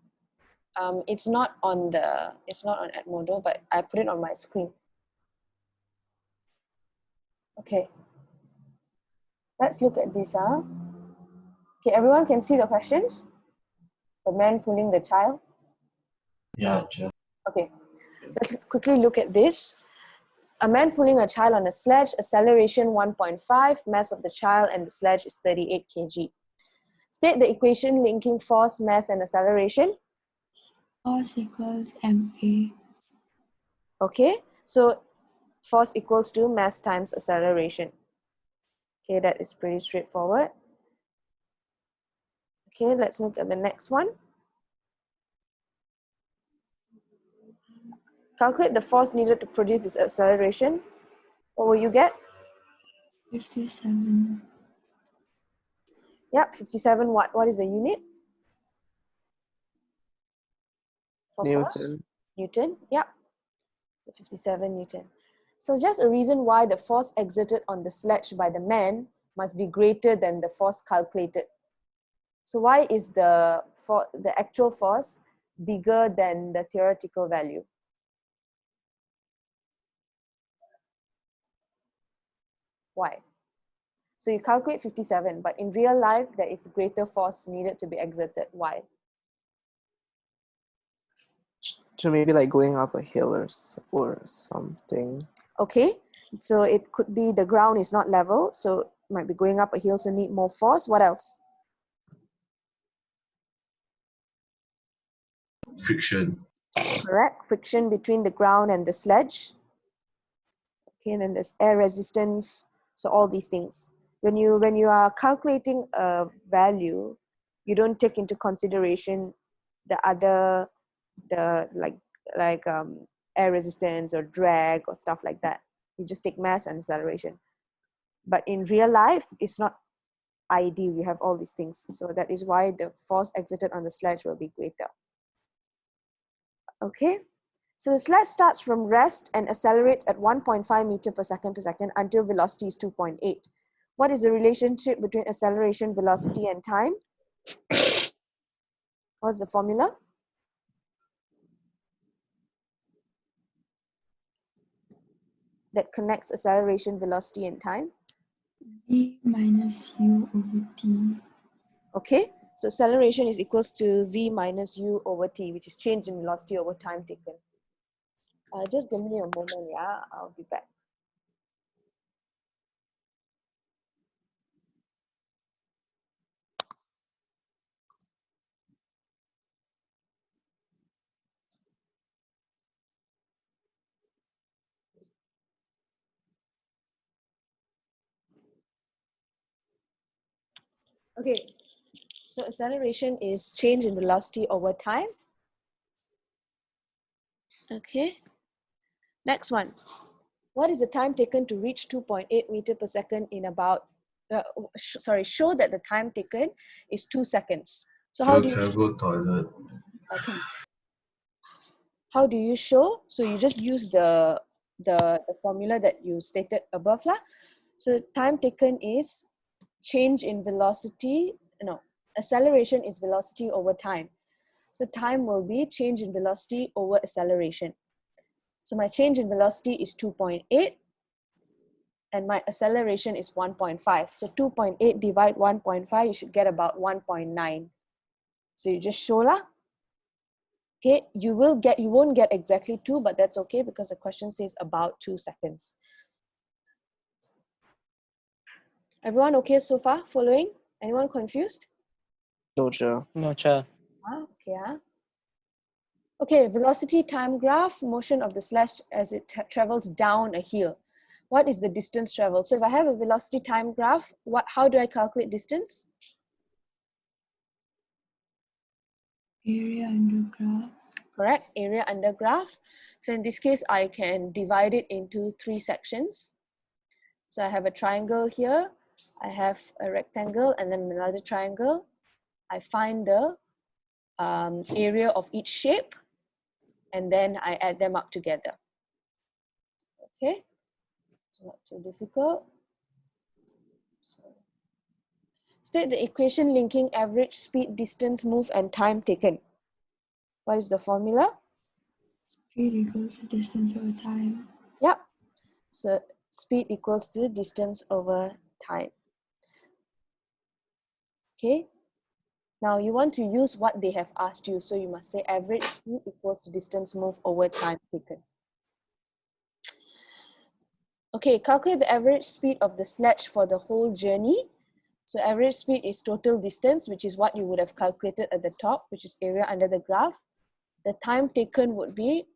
It's not on Edmodo, but I put it on my screen. Okay. Let's look at this. Okay, everyone can see the questions? The man pulling the child. Yeah, just Okay, let's quickly look at this. A man pulling a child on a sledge, acceleration 1.5, mass of the child and the sledge is 38 kg. State the equation linking force, mass, and acceleration. Force equals ma. Okay, so force equals to mass times acceleration. Okay, that is pretty straightforward. Okay, let's look at the next one. Calculate the force needed to produce this acceleration. What will you get? 57. Yep, 57 watt. What is the unit? For force? Newton. Newton, yep. 57 Newton. So just a reason why the force exerted on the sledge by the man must be greater than the force calculated. So why is the actual force bigger than the theoretical value? Why? So you calculate 57, but in real life, there is greater force needed to be exerted. Why? So maybe like going up a hill or something. Okay, so it could be the ground is not level, so it might be going up a hill, so need more force. What else? friction. Correct, friction between the ground and the sledge. Okay, and then there's air resistance. So all these things. When you are calculating a value, you don't take into consideration the other, air resistance or drag or stuff like that. You just take mass and acceleration. But in real life, it's not ideal. You have all these things. So that is why the force exerted on the sledge will be greater. Okay. So the sledge starts from rest and accelerates at 1.5 meter per second until velocity is 2.8. What is the relationship between acceleration, velocity, and time? What's the formula? That connects acceleration, velocity, and time. V minus U over T. Okay, so acceleration is equals to V minus U over T, which is change in velocity over time taken. Just give me a moment, yeah, I'll be back. Okay, so acceleration is change in velocity over time. Okay, next one. What is the time taken to reach 2.8 meter per second in about, show that the time taken is 2 seconds. So how do Can I you, go toilet? okay. How do you show? So you just use the formula that you stated above lah. So time taken is change in velocity, no, acceleration is velocity over time. So time will be change in velocity over acceleration. So my change in velocity is 2.8 and my acceleration is 1.5. So 2.8 divide 1.5, you should get about 1.9. So you just show lah. Okay, you won't get exactly 2, but that's okay because the question says about 2 seconds. Everyone okay so far? Following? Anyone confused? No, sure. No, sure. Okay. Okay, velocity time graph, motion of the slash as it travels down a hill. What is the distance traveled? So if I have a velocity time graph, how do I calculate distance? Area under graph. Correct, area under graph. So in this case, I can divide it into 3 sections. So I have a triangle here, I have a rectangle, and then another triangle. I find the area of each shape, and then I add them up together. Okay, it's not too difficult. So, state the equation linking average speed, distance moved, and time taken. What is the formula? Speed equals to distance over time. Yep. So speed equals to distance over time. Okay. Now you want to use what they have asked you. So you must say average speed equals to distance moved over time taken. Okay, calculate the average speed of the sledge for the whole journey. So average speed is total distance, which is what you would have calculated at the top, which is area under the graph. The time taken would be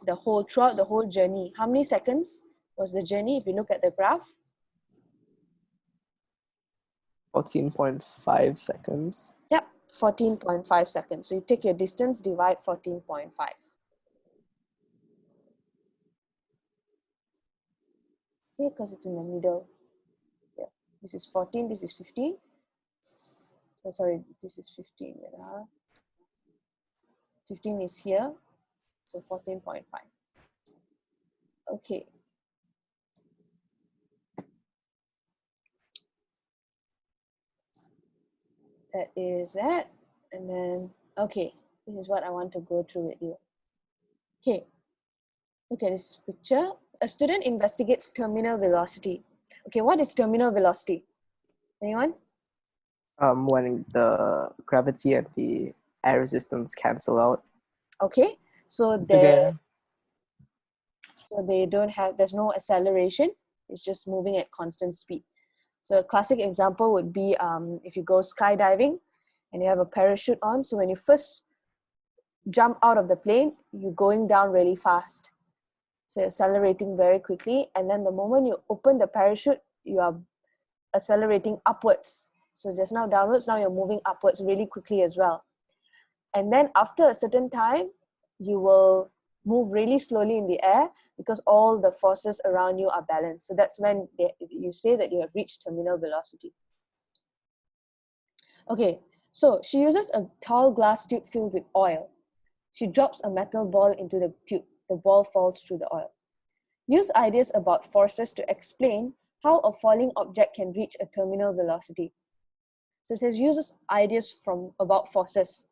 throughout the whole journey. How many seconds was the journey if you look at the graph? 14.5 seconds. Yep, 14.5 seconds. So you take your distance, divide 14.5. Okay, because it's in the middle. Yeah, this is 14, this is 15. Oh, sorry, this is 15. 15 is here, so 14.5. Okay. That is it. And then, okay, this is what I want to go through with you. Okay, look at this picture. A student investigates terminal velocity. Okay, what is terminal velocity? Anyone? When the gravity and the air resistance cancel out. Okay, so Together. there's no acceleration. It's just moving at constant speed. So a classic example would be if you go skydiving and you have a parachute on. So when you first jump out of the plane, you're going down really fast. So you're accelerating very quickly. And then the moment you open the parachute, you are accelerating upwards. So just now downwards, now you're moving upwards really quickly as well. And then after a certain time, you will move really slowly in the air because all the forces around you are balanced. So that's when you say that you have reached terminal velocity. Okay, so she uses a tall glass tube filled with oil. She drops a metal ball into the tube. The ball falls through the oil. Use ideas about forces to explain how a falling object can reach a terminal velocity. So it says uses ideas from about forces,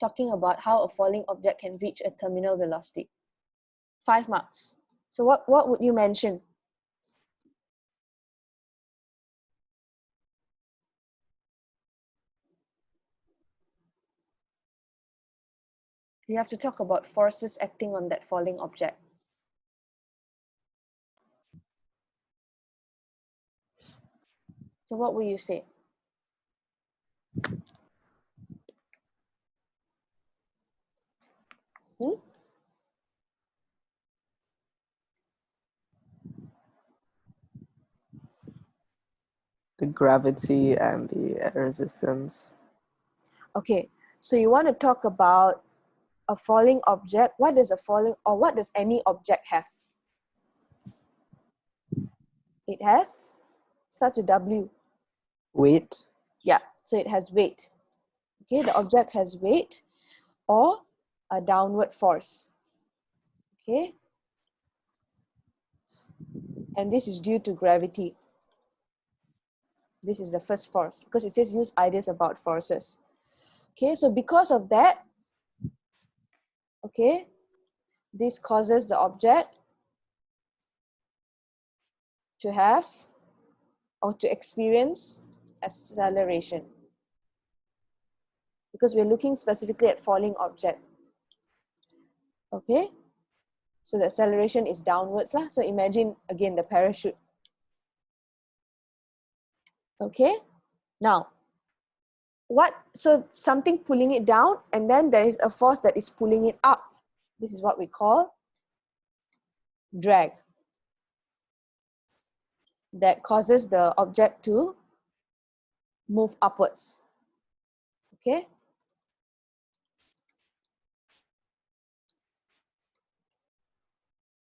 talking about how a falling object can reach a terminal velocity. 5 marks. So what would you mention? You have to talk about forces acting on that falling object. So what will you say? The gravity and the air resistance. Okay, so you want to talk about a falling object. What does a falling, or what does any object have? It has, starts with W. Weight. Yeah, so it has weight. Okay, the object has weight or a downward force. Okay, and this is due to gravity. This is the first force because it says use ideas about forces. Okay, so because of that, okay, this causes the object to have or to experience acceleration. Because we're looking specifically at falling object. Okay, so the acceleration is downwards lah. So imagine again the parachute. Okay, now so something pulling it down, and then there is a force that is pulling it up. This is what we call drag. That causes the object to move upwards. Okay.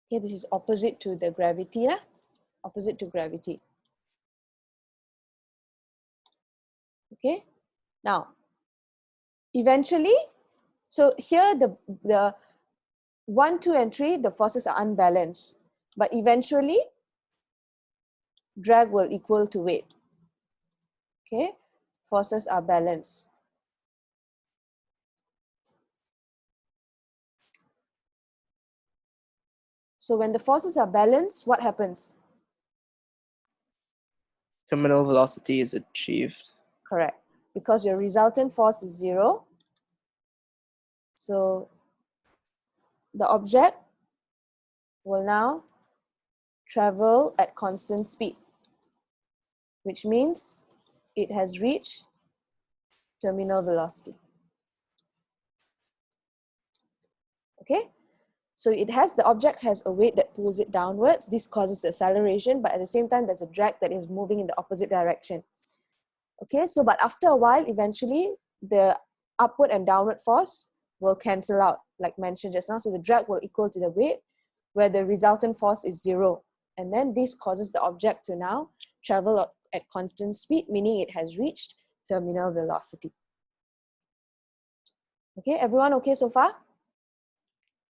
Okay, this is opposite to the gravity, opposite to gravity. Okay, now, eventually, so here the 1, 2, and 3, the forces are unbalanced, but eventually, drag will equal to weight. Okay, forces are balanced. So when the forces are balanced, what happens? Terminal velocity is achieved. Correct, because your resultant force is 0. So the object will now travel at constant speed, which means it has reached terminal velocity. Okay, so the object has a weight that pulls it downwards. This causes acceleration, but at the same time, there's a drag that is moving in the opposite direction. Okay, so but after a while, eventually, the upward and downward force will cancel out, like mentioned just now. So the drag will equal to the weight, where the resultant force is 0. And then this causes the object to now travel at constant speed, meaning it has reached terminal velocity. Okay, everyone okay so far?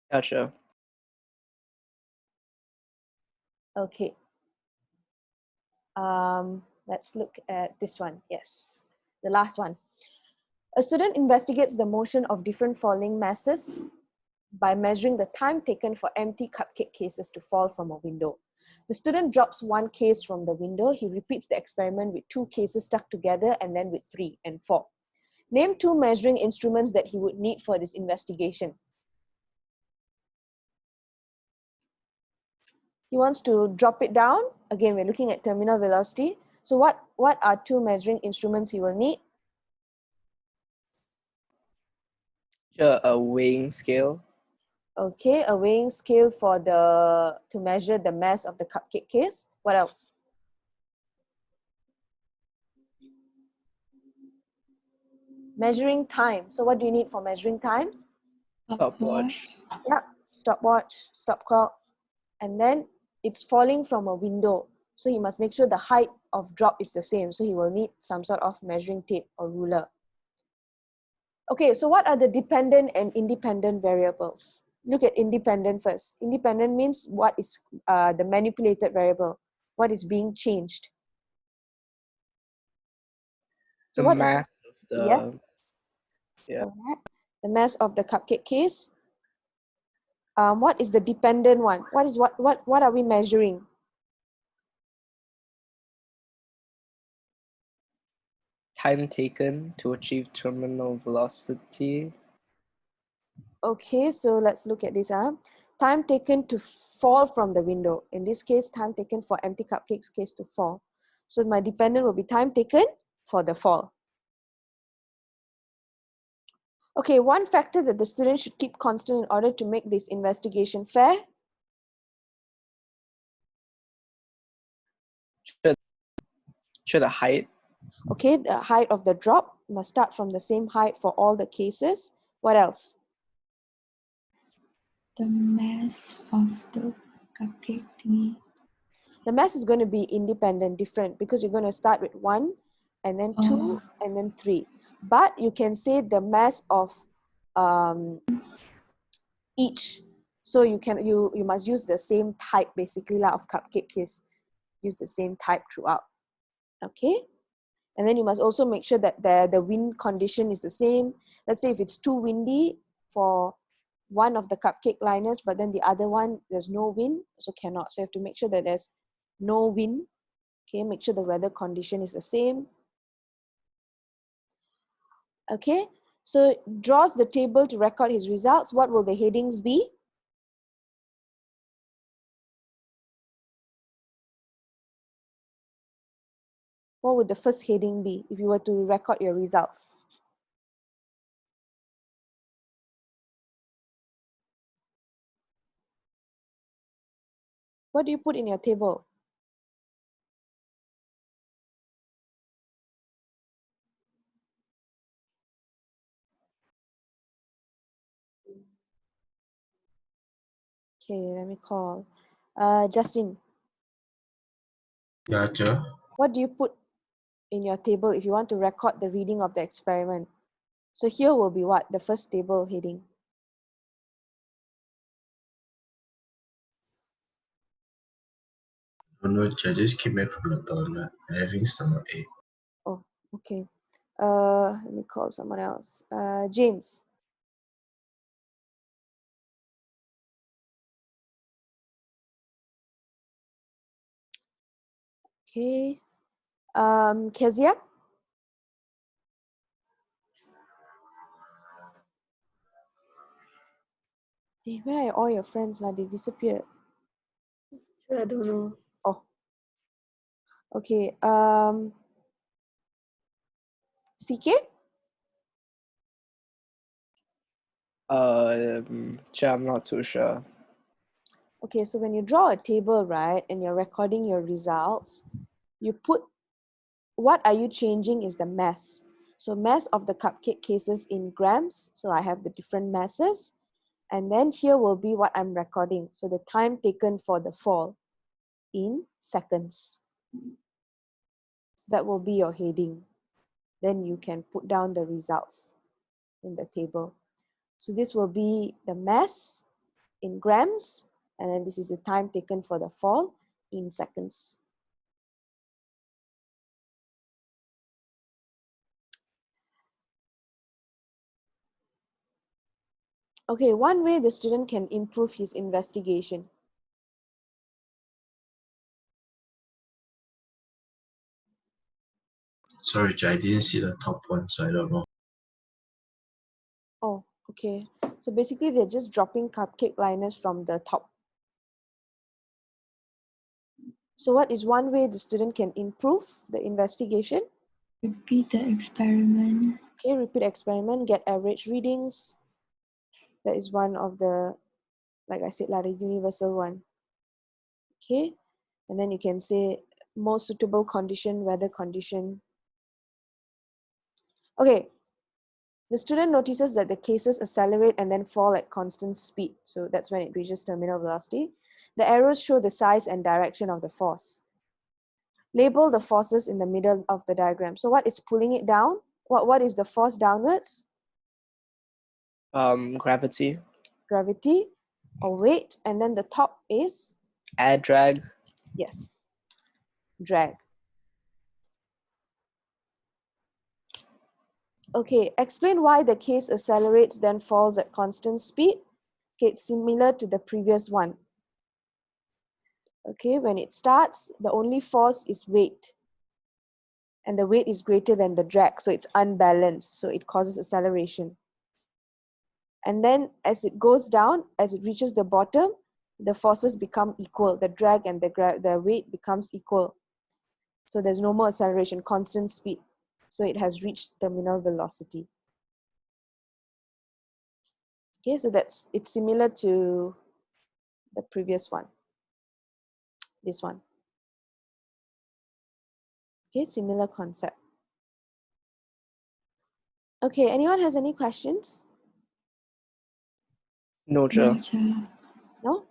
Gotcha. Okay. Let's look at this one. Yes, the last one. A student investigates the motion of different falling masses by measuring the time taken for empty cupcake cases to fall from a window. The student drops 1 case from the window. He repeats the experiment with 2 cases stuck together and then with 3 and 4. Name 2 measuring instruments that he would need for this investigation. He wants to drop it down. Again, we're looking at terminal velocity. So what are 2 measuring instruments he will need? Sure, a weighing scale. Okay, a weighing scale to measure the mass of the cupcake case. What else? Measuring time. So what do you need for measuring time? Stopwatch. Yeah, stopwatch, stop clock. And then it's falling from a window. So he must make sure the height of drop is the same. So he will need some sort of measuring tape or ruler. Okay, so what are the dependent and independent variables? Look at independent first. Independent means what is the manipulated variable. What is being changed? So The what is mass of the yes? yeah. Correct. The mass of the cupcake case. What is the dependent one? What are we measuring? time taken to achieve terminal velocity. Okay, so let's look at this. Time taken to fall from the window. In this case, time taken for empty cupcakes case to fall. So my dependent will be time taken for the fall. Okay, one factor that the student should keep constant in order to make this investigation fair. Sure, the height. Okay, the height of the drop must start from the same height for all the cases. What else? The mass of the cupcake thingy. The mass is going to be independent, different, because you're going to start with 1 and then 2 and then 3. But you can say the mass of each. So you must use the same type basically of cupcake case. Use the same type throughout. Okay? And then you must also make sure that the wind condition is the same. Let's say if it's too windy for one of the cupcake liners, but then the other one, there's no wind, so cannot. So you have to make sure that there's no wind. Okay, make sure the weather condition is the same. Okay, so draws the table to record his results. What will the headings be? What would the first heading be if you were to record your results? What do you put in your table? Okay, let me call. Justin, Yeah, Cher. what do you put in your table if you want to record the reading of the experiment? So here will be what? The first table heading. Oh no, Cher, just came back from the toilet. I'm having stomachache. Oh, okay. Let me call someone else. James. Okay. Kezia. Hey, where are all your friends? They disappeared. I don't know. Oh. Okay. CK? Sure, I'm not too sure. Okay, so when you draw a table, right, and you're recording your results, you put, what are you changing is the mass. So mass of the cupcake cases in grams. So I have the different masses. And then here will be what I'm recording. So the time taken for the fall in seconds. So that will be your heading. Then you can put down the results in the table. So this will be the mass in grams, and then this is the time taken for the fall in seconds. Okay, one way the student can improve his investigation. Sorry, Cher, I didn't see the top one, so I don't know. Oh, okay. So basically they're just dropping cupcake liners from the top. So what is one way the student can improve the investigation? Repeat the experiment. Okay, repeat experiment, get average readings. That is one of the, like I said, the universal one. Okay, and then you can say most suitable condition, weather condition. Okay, the student notices that the cases accelerate and then fall at constant speed. So that's when it reaches terminal velocity. The arrows show the size and direction of the force. Label the forces in the middle of the diagram. So what is pulling it down? What is the force downwards? Gravity. Gravity or weight. And then the top is? Air drag. Yes. drag. Okay, explain why the case accelerates then falls at constant speed. Okay, it's similar to the previous one. Okay, when it starts, the only force is weight. And the weight is greater than the drag, so it's unbalanced, so it causes acceleration. And then as it goes down, as it reaches the bottom, the forces become equal. The drag and the weight becomes equal. So there's no more acceleration, constant speed. So it has reached terminal velocity. Okay, so it's similar to the previous one. This one. Okay, similar concept. Okay, anyone has any questions? No, No, Cher. Chair. No?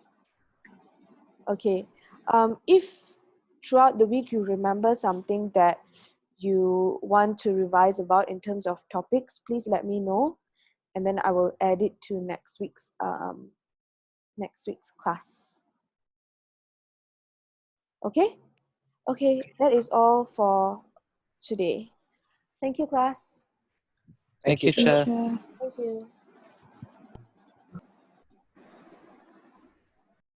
Okay. If throughout the week you remember something that you want to revise about in terms of topics, please let me know, and then I will add it to next week's class. Okay? Okay, that is all for today. Thank you, class. Thank you, Cher. Chair. Chair. Thank you.